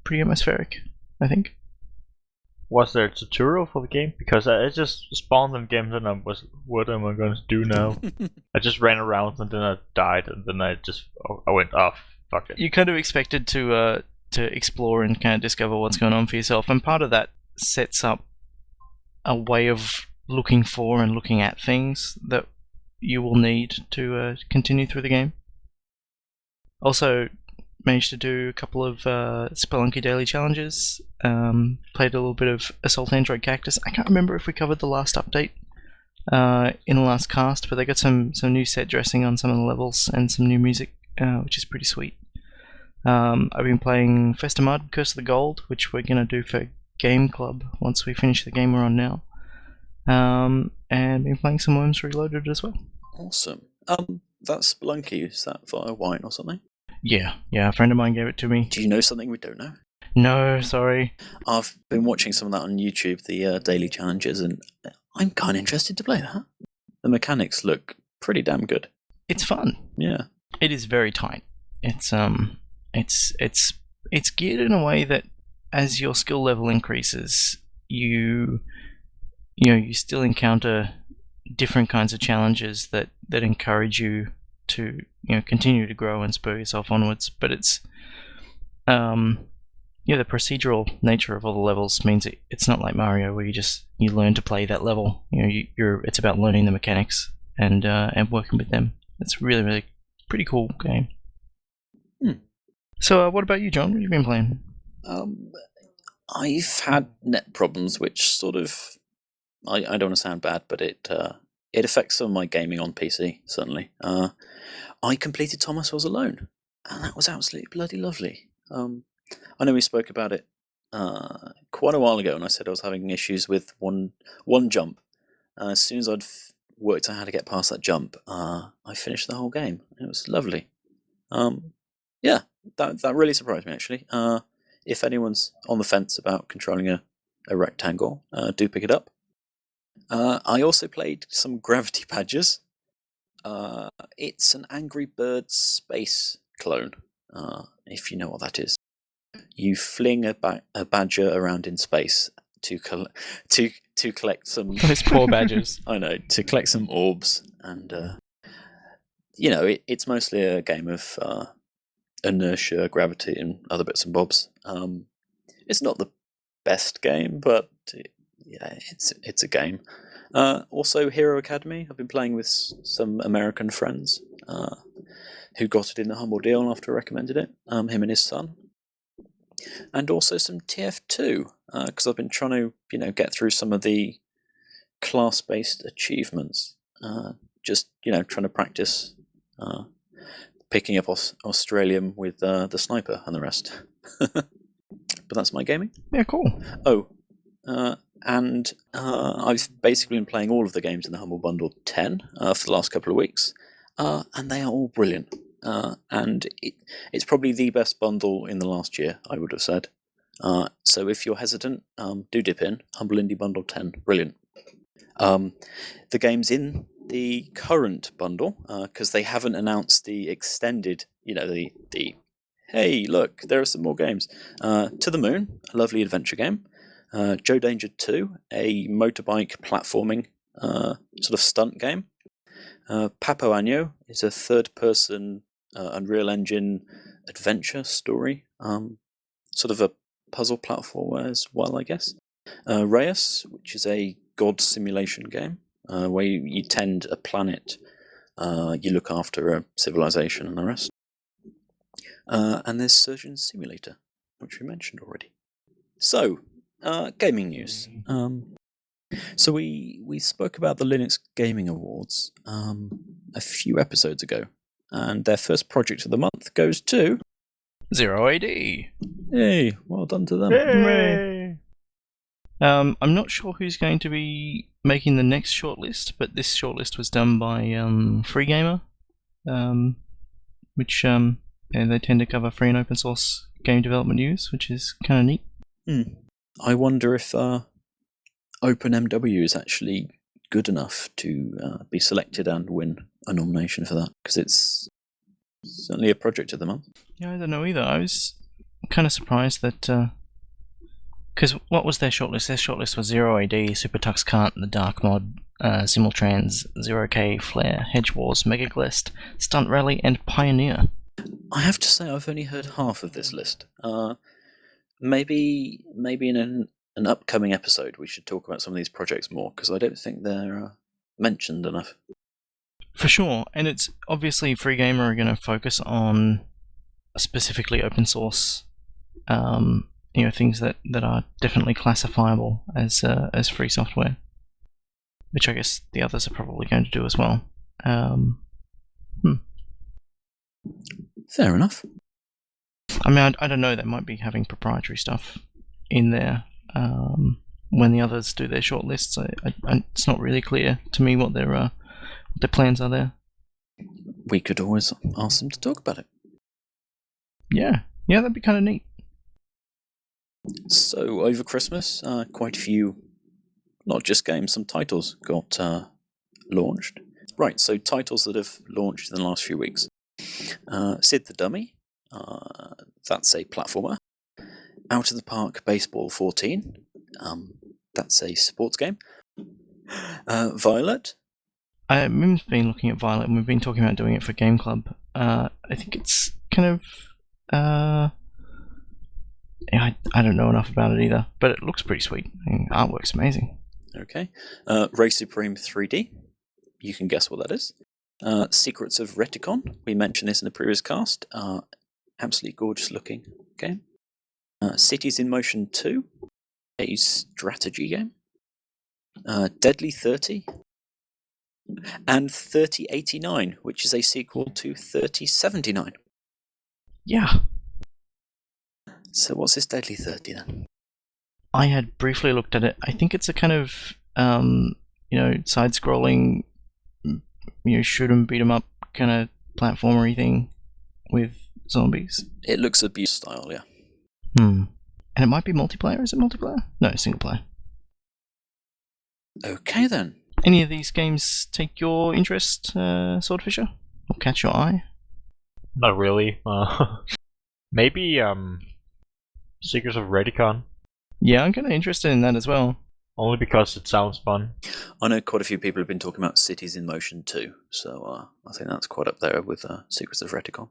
pretty atmospheric, I think. Was there a tutorial for the game? Because I just spawned in games and what am I going to do now? I just ran around and then I died, and then I went off. Fuck it. You kind of expected to explore and kind of discover what's going on for yourself, and part of that sets up a way of looking for and looking at things that you will need to continue through the game. Also, managed to do a couple of Spelunky daily challenges. Played a little bit of Assault Android Cactus. I can't remember if we covered the last update in the last cast, but they got some new set dressing on some of the levels and some new music, which is pretty sweet. I've been playing Festamud, Curse of the Gold, which we're going to do for Game Club once we finish the game we're on now. And been playing some Worms Reloaded as well. Awesome. That Spelunky, is that via wine or something? Yeah, a friend of mine gave it to me. Do you know something we don't know? No, sorry. I've been watching some of that on YouTube, the daily challenges, and I'm kind of interested to play that. The mechanics look pretty damn good. It's fun. Yeah. It is very tight. It's geared in a way that as your skill level increases, you still encounter different kinds of challenges that encourage you to continue to grow and spur yourself onwards. But it's the procedural nature of all the levels means it's not like Mario where you learn to play that level. It's about learning the mechanics and working with them. It's really, really pretty cool game. So what about you, John? What have you been playing? I've had net problems, which sort of I don't want to sound bad, but it affects some of my gaming on PC, certainly. I completed Thomas Was Alone, and that was absolutely bloody lovely. I know we spoke about it quite a while ago, and I said I was having issues with one jump. As soon as I'd worked out how to get past that jump, I finished the whole game. It was lovely. Yeah, that really surprised me, actually. If anyone's on the fence about controlling a rectangle, do pick it up. I also played some Gravity Badgers. It's an Angry Birds space clone, if you know what that is. You fling a badger around in space to collect some... Those poor badgers. I know, to collect some orbs, and it's mostly a game of inertia, gravity, and other bits and bobs. It's not the best game, but yeah, it's a game. Also, Hero Academy. I've been playing with some American friends who got it in the humble deal after I recommended it. Him and his son, and also some TF2 because I've been trying to get through some of the class-based achievements. Just trying to practice picking up Australian with the sniper and the rest. But that's my gaming. Yeah, cool. Oh, and I've basically been playing all of the games in the Humble Bundle 10 for the last couple of weeks. and they are all brilliant. And it's probably the best bundle in the last year, I would have said. So if you're hesitant, do dip in. Humble Indie Bundle 10, brilliant. The games in the current bundle, because they haven't announced the extended, the hey, look, there are some more games. To the Moon, a lovely adventure game. Joe Danger 2, a motorbike platforming sort of stunt game. Papo Año is a third-person Unreal Engine adventure story, sort of a puzzle platformer as well, I guess. Reyes, which is a god simulation game, where you tend a planet, you look after a civilization and the rest. And there's Surgeon Simulator, which we mentioned already. So, gaming news. So we spoke about the Linux Gaming Awards a few episodes ago, and their first project of the month goes to 0AD. Hey, well done to them. Hey! I'm not sure who's going to be making the next shortlist, but this shortlist was done by Free Gamer, which they tend to cover free and open source game development news, which is kind of neat. I wonder if OpenMW is actually good enough to be selected and win a nomination for that, because it's certainly a project of the month. Yeah, I don't know either. I was kind of surprised that... Because what was their shortlist? Their shortlist was 0AD, Super Tux Kart, The Dark Mod, Simultrans, 0K, Flare, Hedge Wars, Megaglest, Stunt Rally, and Pioneer. I have to say I've only heard half of this list. Maybe in an upcoming episode we should talk about some of these projects more, because I don't think they're mentioned enough. For sure, and it's obviously Free Gamer are going to focus on specifically open source, things that are definitely classifiable as free software, which I guess the others are probably going to do as well. Fair enough. I mean, I don't know. They might be having proprietary stuff in there when the others do their shortlists. It's not really clear to me what their plans are there. We could always ask them to talk about it. Yeah, that'd be kind of neat. So over Christmas, quite a few, not just games, some titles got launched. Right, so titles that have launched in the last few weeks. Sid the Dummy, that's a platformer. Out of the Park Baseball 14, that's a sports game. Violet. I've been looking at Violet, and we've been talking about doing it for Game Club. I think it's kind of... I don't know enough about it either, but it looks pretty sweet. I mean, artwork's amazing. Okay. Race Supreme 3D. You can guess what that is. Secrets of Reticon. We mentioned this in a previous cast. Absolutely gorgeous looking game. Cities in Motion 2. A strategy game. Deadly 30. And 3089, which is a sequel to 3079. Yeah. So what's this Deadly 30 then? I had briefly looked at it. I think it's a kind of, side-scrolling, shoot 'em, beat 'em up kind of platformery thing with zombies. It looks abuse style, yeah. And it might be multiplayer. Is it multiplayer? No, single player. Okay then. Any of these games take your interest, Swordfisher? Or catch your eye? Not really. Maybe Secrets of Reticon. Yeah, I'm kind of interested in that as well. Only because it sounds fun. I know quite a few people have been talking about Cities in Motion too, so I think that's quite up there with Secrets of Reticon.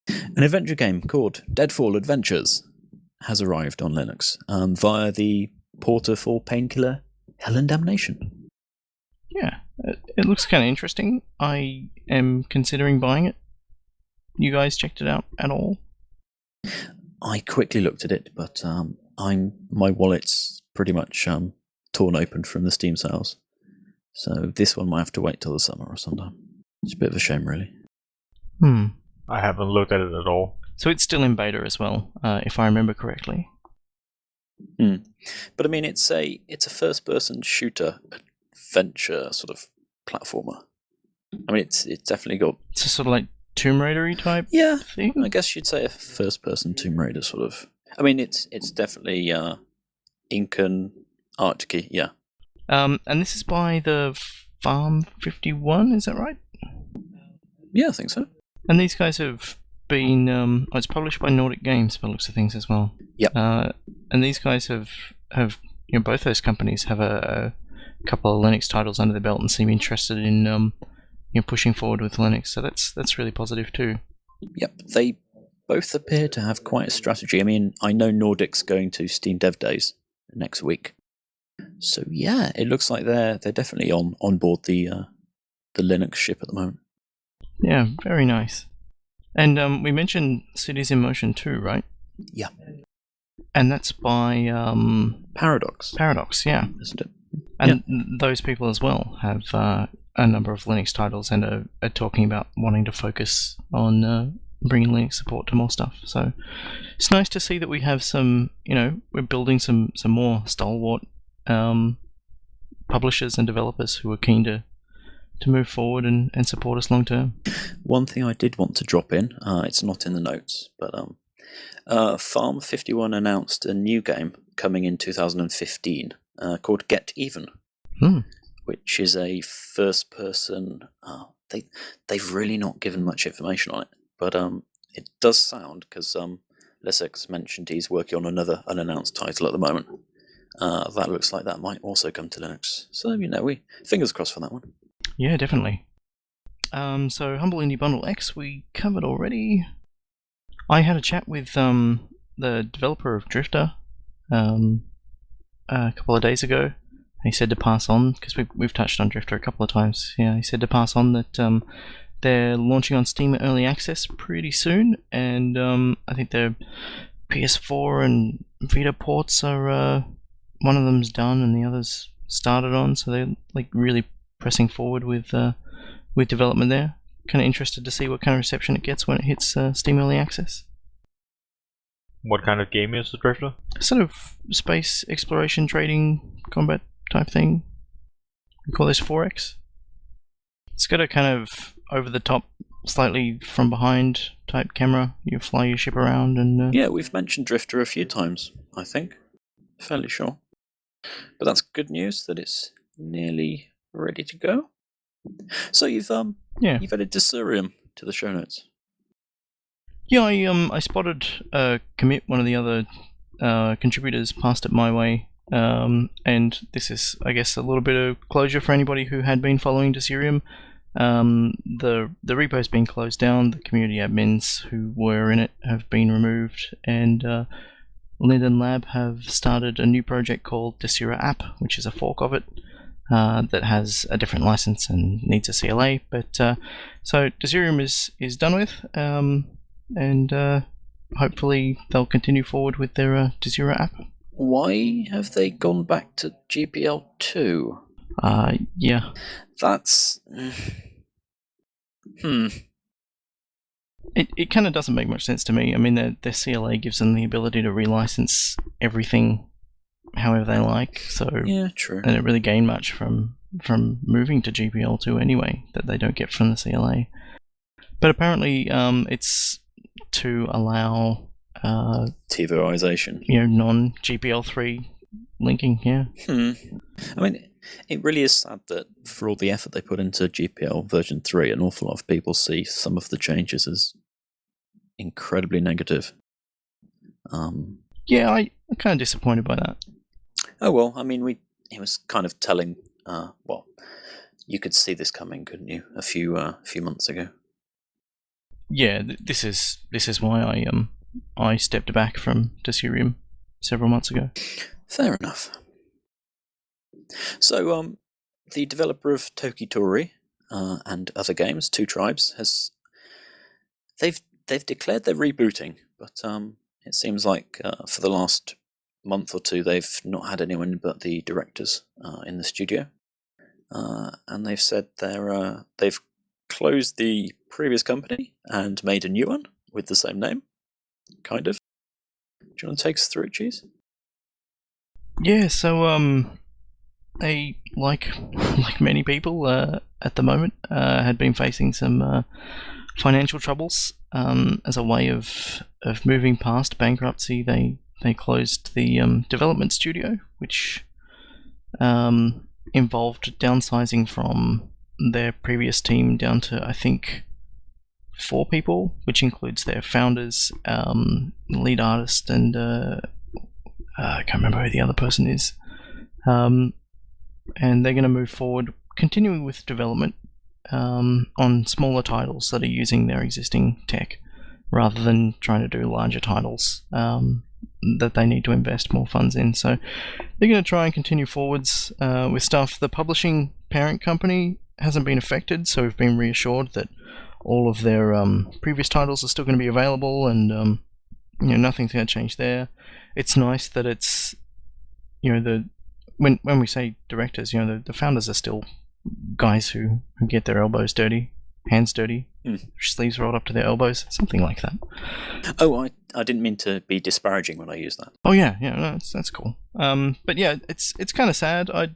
An adventure game called Deadfall Adventures has arrived on Linux via the porter for Painkiller Hell and Damnation. Yeah, it looks kind of interesting. I am considering buying it. You guys checked it out at all? I quickly looked at it, but my wallet's pretty much torn open from the Steam sales. So this one might have to wait till the summer or sometime. It's a bit of a shame, really. I haven't looked at it at all. So it's still in beta as well, if I remember correctly. But I mean, it's a first-person shooter adventure sort of platformer. I mean, it's definitely got. It's a sort of like Tomb Raider-y type thing. I guess you'd say a first-person Tomb Raider sort of. I mean, it's definitely Incan Arctic, yeah. And this is by the Farm 51, is that right? Yeah, I think so. And these guys have been. It's published by Nordic Games, by the looks of things as well. Yep. And these guys have both those companies have a couple of Linux titles under their belt and seem interested in pushing forward with Linux. So that's really positive too. Yep, they both appear to have quite a strategy. I mean, I know Nordic's going to Steam Dev Days next week, so yeah, it looks like they're definitely on board the Linux ship at the moment. Yeah, very nice. And we mentioned Cities in Motion too, right? Yeah. And that's by Paradox. Paradox, yeah. Isn't it? And those people as well have a number of Linux titles and are talking about wanting to focus on bringing Linux support to more stuff. So it's nice to see that we have some, we're building some more stalwart publishers and developers who are keen to move forward and support us long term. One thing I did want to drop in, it's not in the notes, but Farm 51 announced a new game coming in 2015 called Get Even, which is a first-person. They've really not given much information on it, but it does sound, because Lessex mentioned he's working on another unannounced title at the moment. That looks like that might also come to Linux. So we fingers crossed for that one. Yeah, definitely. So Humble Indie Bundle X we covered already. I had a chat with the developer of Drifter a couple of days ago. He said to pass on, because we've touched on Drifter a couple of times. Yeah, he said to pass on that they're launching on Steam Early Access pretty soon, and I think their PS4 and Vita ports are one of them's done and the other's started on, so they're really pressing forward with development there. Kind of interested to see what kind of reception it gets when it hits Steam Early Access. What kind of game is the Drifter? Sort of space exploration, trading, combat type thing. We call this 4X. It's got a kind of over-the-top, slightly from behind type camera. You fly your ship around and... Yeah, we've mentioned Drifter a few times, I think. Fairly sure. But that's good news that it's nearly ready to go. So you've added Desurium to the show notes. Yeah, I spotted Commit, one of the other contributors, passed it my way, and this is, I guess, a little bit of closure for anybody who had been following Desurium. The repo's been closed down. The community admins who were in it have been removed, and Linden Lab have started a new project called Desura App, which is a fork of it. That has a different license and needs a CLA, but so Desurium is done with, and hopefully they'll continue forward with their Desura app. Why have they gone back to GPL 2? Yeah. That's... It kind of doesn't make much sense to me. I mean, their CLA gives them the ability to relicense everything however they like, so yeah, true. They don't really gain much from moving to GPL2 anyway, that they don't get from the CLA. But apparently it's to allow TiVoization. Non-GPL3 linking, yeah. I mean, it really is sad that for all the effort they put into GPL version 3, an awful lot of people see some of the changes as incredibly negative. Yeah, I'm kind of disappointed by that. Oh well, I mean, he was kind of telling. Well, you could see this coming, couldn't you? A few months ago. Yeah, this is why I stepped back from Desurium several months ago. Fair enough. So, the developer of Tokitori and other games, Two Tribes, they've declared they're rebooting, but it seems like for the last month or two they've not had anyone but the directors in the studio, and they've said they've closed the previous company and made a new one with the same name, kind of. Do you want to take us through it, Cheese? Yeah, so they, like many people at the moment, had been facing some financial troubles. As a way of moving past bankruptcy, they closed the development studio, which involved downsizing from their previous team down to, I think, 4 people, which includes their founders, lead artist, and I can't remember who the other person is. And they're going to move forward, continuing with development on smaller titles that are using their existing tech, rather than trying to do larger titles that they need to invest more funds in. So they're going to try and continue forwards with stuff. The publishing parent company hasn't been affected, so we've been reassured that all of their previous titles are still going to be available, and nothing's going to change there. It's nice that it's when we say directors, the founders are still guys who get their elbows dirty, hands dirty, sleeves rolled up to their elbows, something like that. Oh, I didn't mean to be disparaging when I used that. Oh yeah, no, that's cool. But yeah, it's kind of sad. I've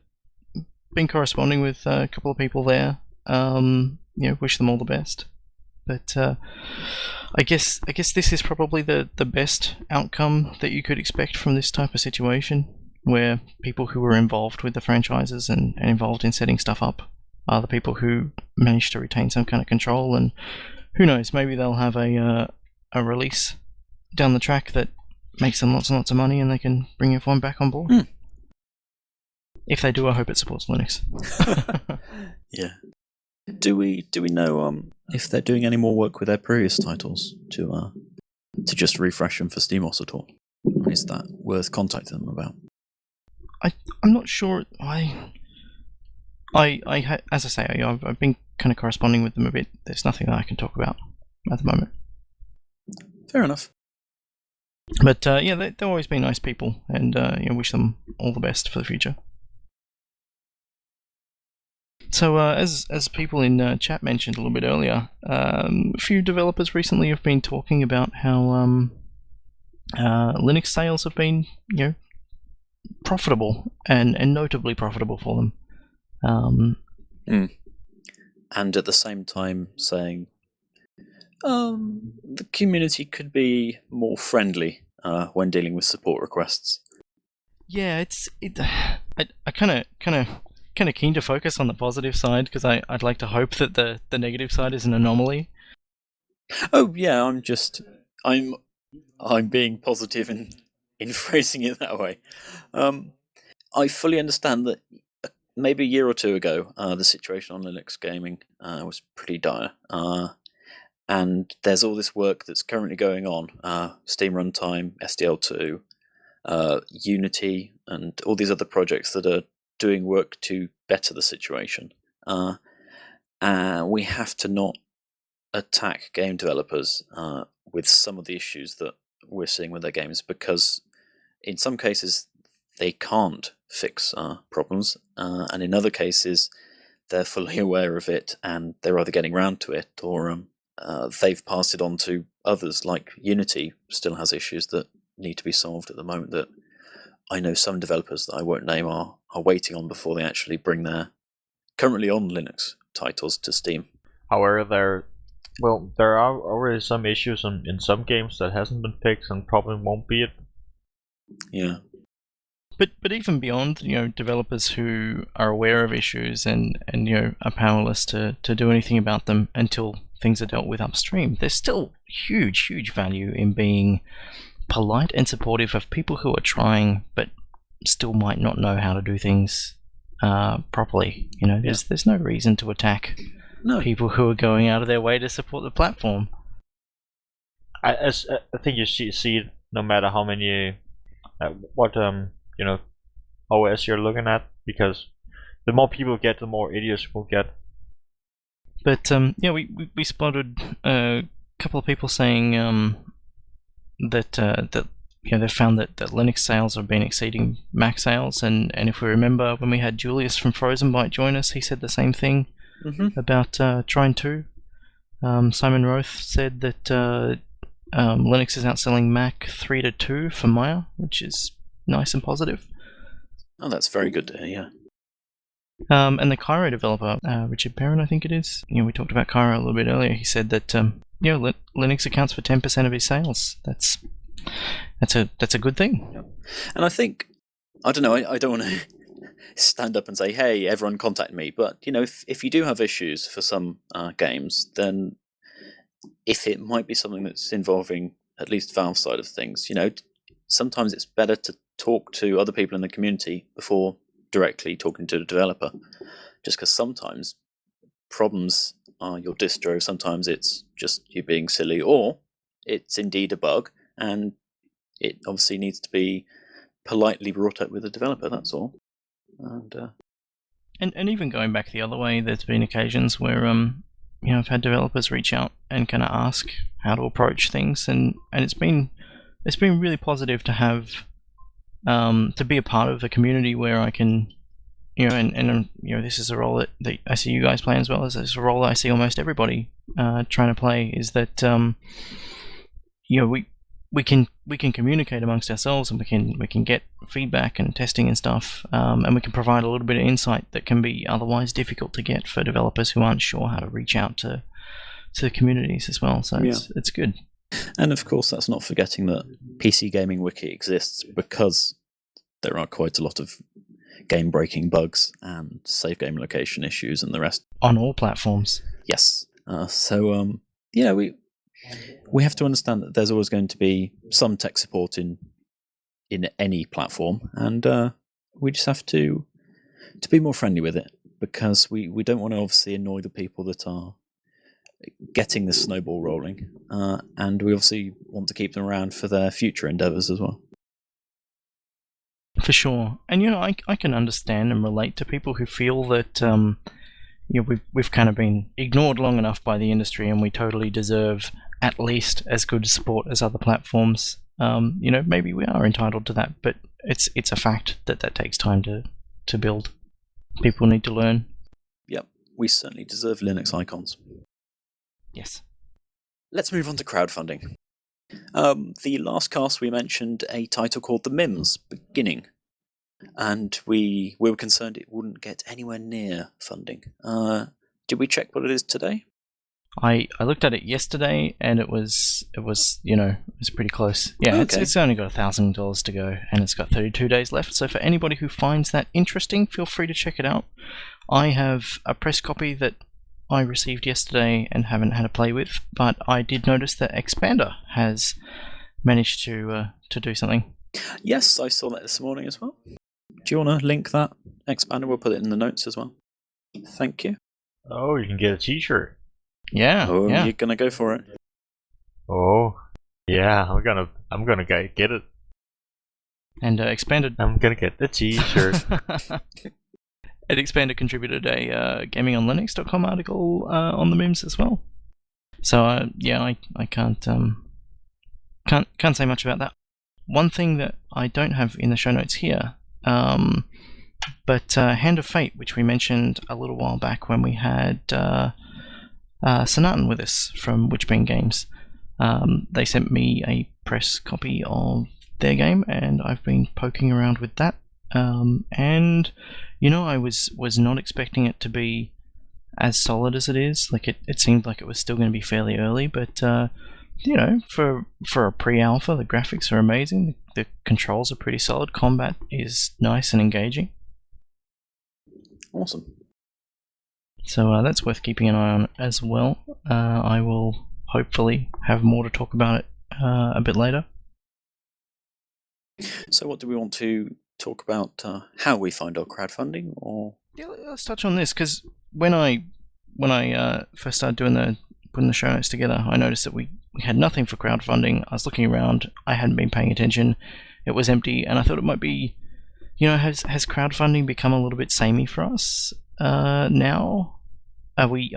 been corresponding with a couple of people there. Wish them all the best. But I guess this is probably the best outcome that you could expect from this type of situation, where people who were involved with the franchises and involved in setting stuff up are the people who managed to retain some kind of control. And who knows, maybe they'll have a release down the track that makes them lots and lots of money, and they can bring everyone back on board. If they do, I hope it supports Linux. Yeah. Do we know if they're doing any more work with their previous titles to just refresh them for SteamOS at all? Or is that worth contacting them about? I'm not sure. As I say, I've been kind of corresponding with them a bit. There's nothing that I can talk about at the moment. Fair enough. But they've always been nice people, and wish them all the best for the future. So, as people in chat mentioned a little bit earlier, a few developers recently have been talking about how Linux sales have been, profitable and notably profitable for them. And at the same time saying the community could be more friendly when dealing with support requests. Yeah, I kind of keen to focus on the positive side, because I'd like to hope that the negative side is an anomaly. Oh yeah, I'm being positive in phrasing it that way. I fully understand that maybe a year or two ago, the situation on Linux gaming was pretty dire. And there's all this work that's currently going on, Steam Runtime, SDL2, Unity, and all these other projects that are doing work to better the situation. We have to not attack game developers with some of the issues that we're seeing with their games, because in some cases they can't fix problems, and in other cases they're fully aware of it and they're either getting round to it, or they've passed it on to others. Like Unity still has issues that need to be solved at the moment that I know some developers that I won't name are waiting on before they actually bring their currently on Linux titles to Steam. However, there are already some issues in some games that hasn't been fixed and probably won't be it. Yeah. But even beyond, developers who are aware of issues and are powerless to do anything about them until things are dealt with upstream, there's still huge value in being polite and supportive of people who are trying but still might not know how to do things properly. There's no reason to attack people who are going out of their way to support the platform. I think you see it no matter how many what OS you're looking at, because the more people get, the more idiots will get. But we spotted a couple of people saying that they found that Linux sales have been exceeding Mac sales, and if we remember when we had Julius from Frozen Byte join us, he said the same thing about Trine 2. Simon Roth said that Linux is outselling Mac 3-2 for Maya, which is nice and positive. Oh, that's very good to hear. And the Cairo developer, Richard Perrin, I think it is. We talked about Cairo a little bit earlier. He said that Linux accounts for 10% of his sales. That's a good thing. Yep. And I think, I don't know, I don't want to stand up and say, hey, everyone contact me. But, if you do have issues for some games, then if it might be something that's involving at least Valve's side of things, sometimes it's better to talk to other people in the community before directly talking to the developer. Just because sometimes problems are your distro, sometimes it's just you being silly, or it's indeed a bug, and it obviously needs to be politely brought up with the developer, that's all. And even going back the other way, there's been occasions where I've had developers reach out and kind of ask how to approach things, and it's been really positive to have to be a part of a community where I can, this is a role that I see you guys play as well as it's a role that I see almost everybody trying to play, is that we can communicate amongst ourselves, and we can get feedback and testing and stuff, and we can provide a little bit of insight that can be otherwise difficult to get for developers who aren't sure how to reach out to the communities as well. So it's good. And of course, that's not forgetting that PC Gaming Wiki exists because there are quite a lot of game-breaking bugs and save game location issues and the rest. On all platforms. Yes. We have to understand that there's always going to be some tech support in any platform, and we just have to be more friendly with it, because we don't want to obviously annoy the people that are getting this snowball rolling, and we obviously want to keep them around for their future endeavours as well. For sure. And I can understand and relate to people who feel that we've kind of been ignored long enough by the industry, and we totally deserve at least as good support as other platforms. Maybe we are entitled to that, but it's a fact that takes time to build. People need to learn. Yep, we certainly deserve Linux icons. Yes. Let's move on to crowdfunding. The last cast we mentioned a title called The Mims Beginning, and we were concerned it wouldn't get anywhere near funding. Did we check what it is today? I looked at it yesterday, and it was pretty close. Yeah, okay. It's only got $1,000 to go, and it's got 32 days left. So for anybody who finds that interesting, feel free to check it out. I have a press copy that I received yesterday and haven't had a play with, but I did notice that Expander has managed to do something. Yes, I saw that this morning as well. Do you want to link that, Expander? We'll put it in the notes as well. Thank you. Oh, you can get a t-shirt. Yeah. Oh, yeah. You're gonna go for it. Oh, yeah. I'm gonna get it. And Expander. I'm gonna get the t-shirt. And Expander contributed a gamingonlinux.com article on the Mims as well. So I can't say much about that. One thing that I don't have in the show notes here, but Hand of Fate, which we mentioned a little while back when we had Sanatan with us from Witchbane Games. They sent me a press copy of their game, and I've been poking around with that. And I was not expecting it to be as solid as it is. Like it seemed like it was still going to be fairly early, but for a pre-alpha, the graphics are amazing. The controls are pretty solid. Combat is nice and engaging. Awesome. So that's worth keeping an eye on as well. I will hopefully have more to talk about it a bit later. So what do we want to talk about? How we find our crowdfunding, or let's touch on this, because when I first started putting the show notes together, I noticed that we had nothing for crowdfunding. I was looking around. I hadn't been paying attention. It was empty, and I thought it might be, has crowdfunding become a little bit samey for us now? Are we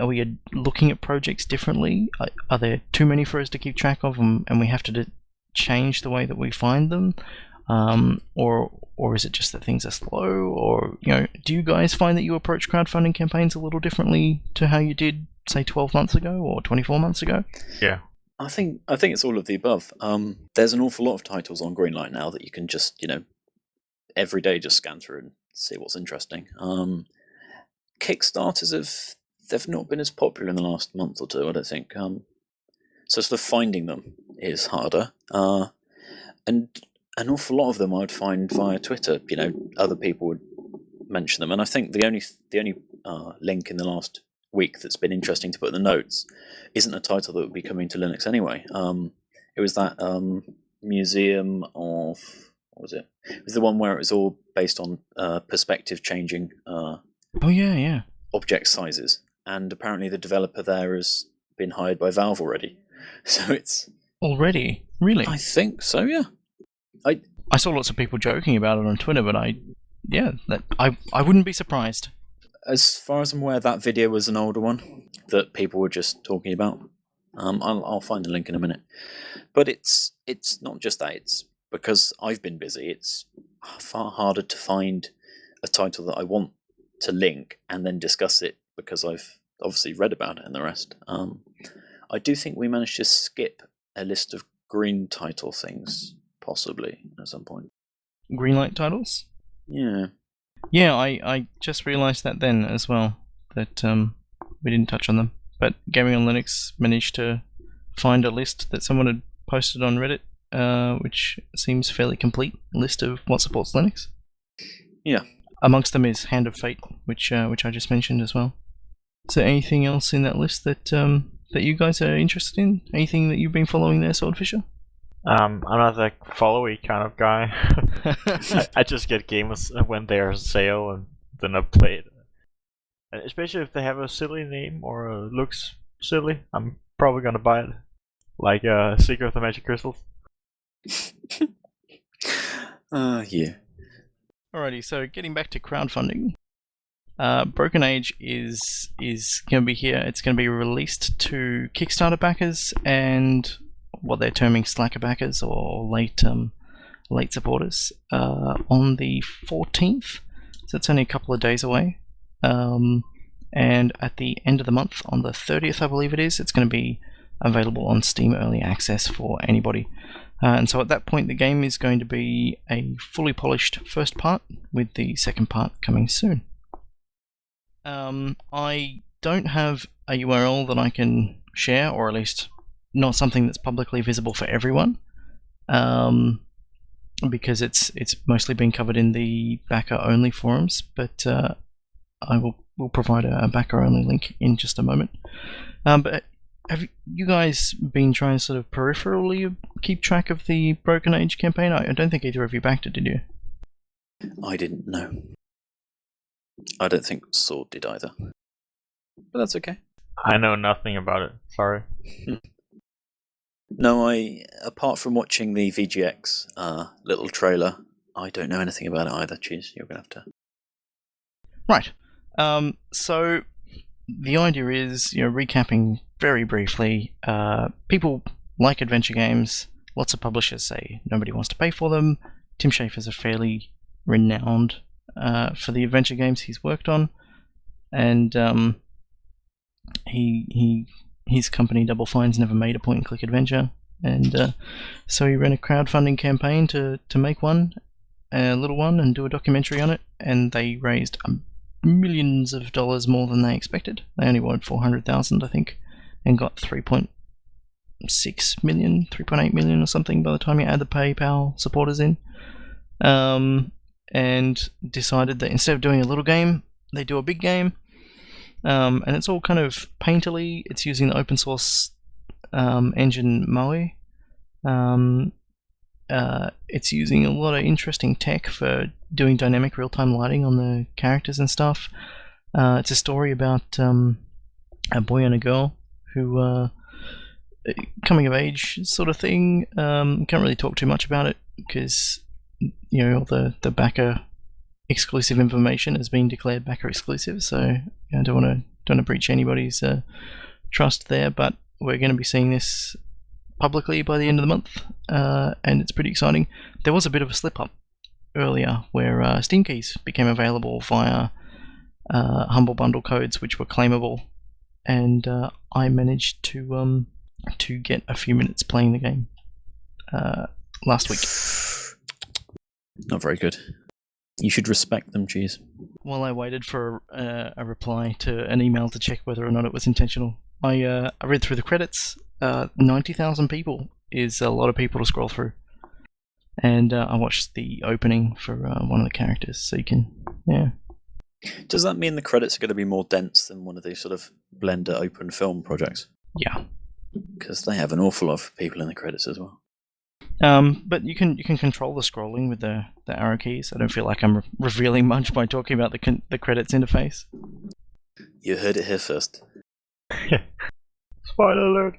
looking at projects differently? Are there too many for us to keep track of, and we have to change the way that we find them? Or is it just that things are slow? Or do you guys find that you approach crowdfunding campaigns a little differently to how you did, say, 12 months ago or 24 months ago? Yeah, I think it's all of the above. There's an awful lot of titles on Greenlight now that you can just every day just scan through and see what's interesting. Kickstarters they've not been as popular in the last month or two, I don't think. So sort of finding them is harder. And an awful lot of them I'd find via Twitter. Other people would mention them, and I think the only link in the last week that's been interesting to put in the notes isn't a title that would be coming to Linux anyway. It was that museum of, what was it? It was the one where it was all based on perspective changing Oh yeah. object sizes, and apparently the developer there has been hired by Valve already. So it's Already? Really? I think so, yeah. I saw lots of people joking about it on Twitter, but I wouldn't be surprised. As far as I'm aware, that video was an older one that people were just talking about. I'll find the link in a minute. But it's not just that. It's because I've been busy. It's far harder to find a title that I want to link and then discuss it because I've obviously read about it and the rest. I do think we managed to skip a list of green title things, possibly, at some point. Greenlight titles? Yeah. Yeah, I just realised that then as well, that we didn't touch on them. But Gaming on Linux managed to find a list that someone had posted on Reddit, which seems fairly complete list of what supports Linux. Yeah. Amongst them is Hand of Fate, which I just mentioned as well. Is there anything else in that list that you guys are interested in? Anything that you've been following there, Swordfisher? I'm not that followy kind of guy. I just get games when they're on sale and then I play it. And especially if they have a silly name or looks silly, I'm probably gonna buy it. Like Secret of the Magic Crystals. Yeah. Alrighty, so getting back to crowdfunding. Broken Age is going to be here. It's going to be released to Kickstarter backers and what they're terming Slacker backers or late supporters on the 14th. So it's only a couple of days away. And at the end of the month, on the 30th, I believe it is, it's going to be available on Steam Early Access for anybody. And so at that point, the game is going to be a fully polished first part, with the second part coming soon. I don't have a URL that I can share, or at least not something that's publicly visible for everyone, because it's mostly been covered in the backer-only forums, but I will provide a backer-only link in just a moment. But have you guys been trying to sort of peripherally keep track of the Broken Age campaign? I don't think either of you backed it, did you? I didn't know. I don't think Sword did either. But that's okay. I know nothing about it. Sorry. No, apart from watching the VGX little trailer, I don't know anything about it either. Cheers, you're going to have to... Right. So the idea is, recapping very briefly, people like adventure games. Lots of publishers say nobody wants to pay for them. Tim Schafer's a fairly renowned for the adventure games he's worked on, and his company Double Fine's never made a point-and-click adventure, and so he ran a crowdfunding campaign to make one, a little one, and do a documentary on it, and they raised millions of dollars more than they expected. They only wanted $400,000, I think, and got 3.6 million, 3.8 million or something by the time you add the PayPal supporters in. And decided that instead of doing a little game, they do a big game. And it's all kind of painterly. It's using the open source engine Moe. It's using a lot of interesting tech for doing dynamic real-time lighting on the characters and stuff. It's a story about a boy and a girl who coming of age sort of thing. Can't really talk too much about it because all the backer exclusive information has been declared backer exclusive, so I don't want to breach anybody's trust there. But we're going to be seeing this publicly by the end of the month, and it's pretty exciting. There was a bit of a slip up earlier where Steam keys became available via Humble Bundle codes, which were claimable, and I managed to get a few minutes playing the game last week. Not very good. You should respect them, cheese. while I waited for a reply to an email to check whether or not it was intentional, I read through the credits. 90,000 people is a lot of people to scroll through. And I watched the opening for one of the characters, so you can, yeah. Does that mean the credits are going to be more dense than one of these sort of Blender open film projects? Yeah. Because they have an awful lot of people in the credits as well. But you can control the scrolling with the arrow keys. I don't feel like I'm revealing much by talking about the credits interface. You heard it here first. Spoiler alert.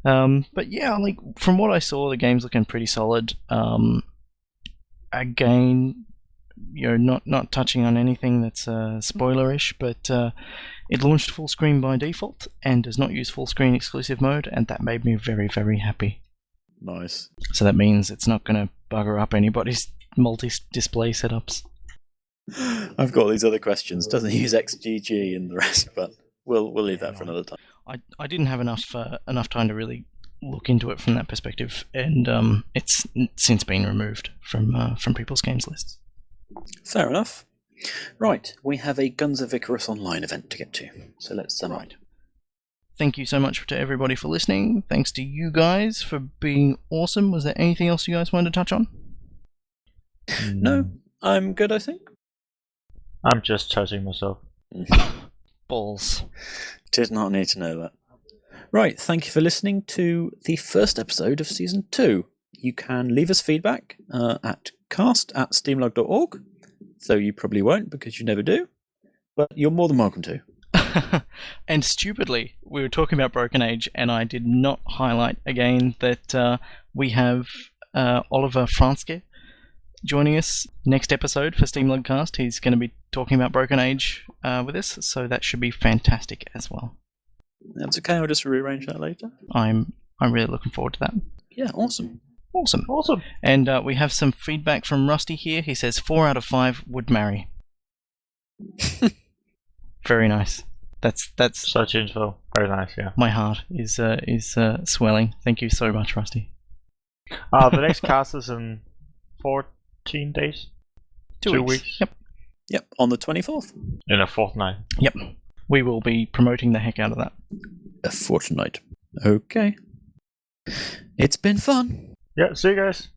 But yeah, like from what I saw, the game's looking pretty solid. Again, not touching on anything that's spoilerish, but it launched full screen by default and does not use full screen exclusive mode, and that made me very, very happy. Nice. So that means it's not going to bugger up anybody's multi-display setups. I've got these other questions. Doesn't use XGG and the rest, but we'll leave that for another time. I didn't have enough time to really look into it from that perspective, and it's since been removed from people's games lists. Fair enough. Right, we have a Guns of Icarus Online event to get to, so let's right. Thank you so much to everybody for listening. Thanks to you guys for being awesome. Was there anything else you guys wanted to touch on? No, I'm good, I think. I'm just touching myself. Balls. Did not need to know that. Right, thank you for listening to the first episode of Season 2. You can leave us feedback at cast@steamlug.org, though you probably won't because you never do, but you're more than welcome to. And stupidly, we were talking about Broken Age, and I did not highlight again that we have Oliver Franske joining us next episode for SteamLUG Cast. He's going to be talking about Broken Age with us, so that should be fantastic as well. That's okay, I'll just rearrange that later. I'm really looking forward to that. Yeah, awesome. Awesome. And we have some feedback from Rusty here. He says 4 out of 5 would marry. Very nice. That's such info. Very nice, yeah. My heart is swelling. Thank you so much, Rusty. The next cast is in 14 days. 2 weeks. Yep, on the 24th. In a fortnight. Yep. We will be promoting the heck out of that. A fortnight. Okay. It's been fun. Yeah, see you guys.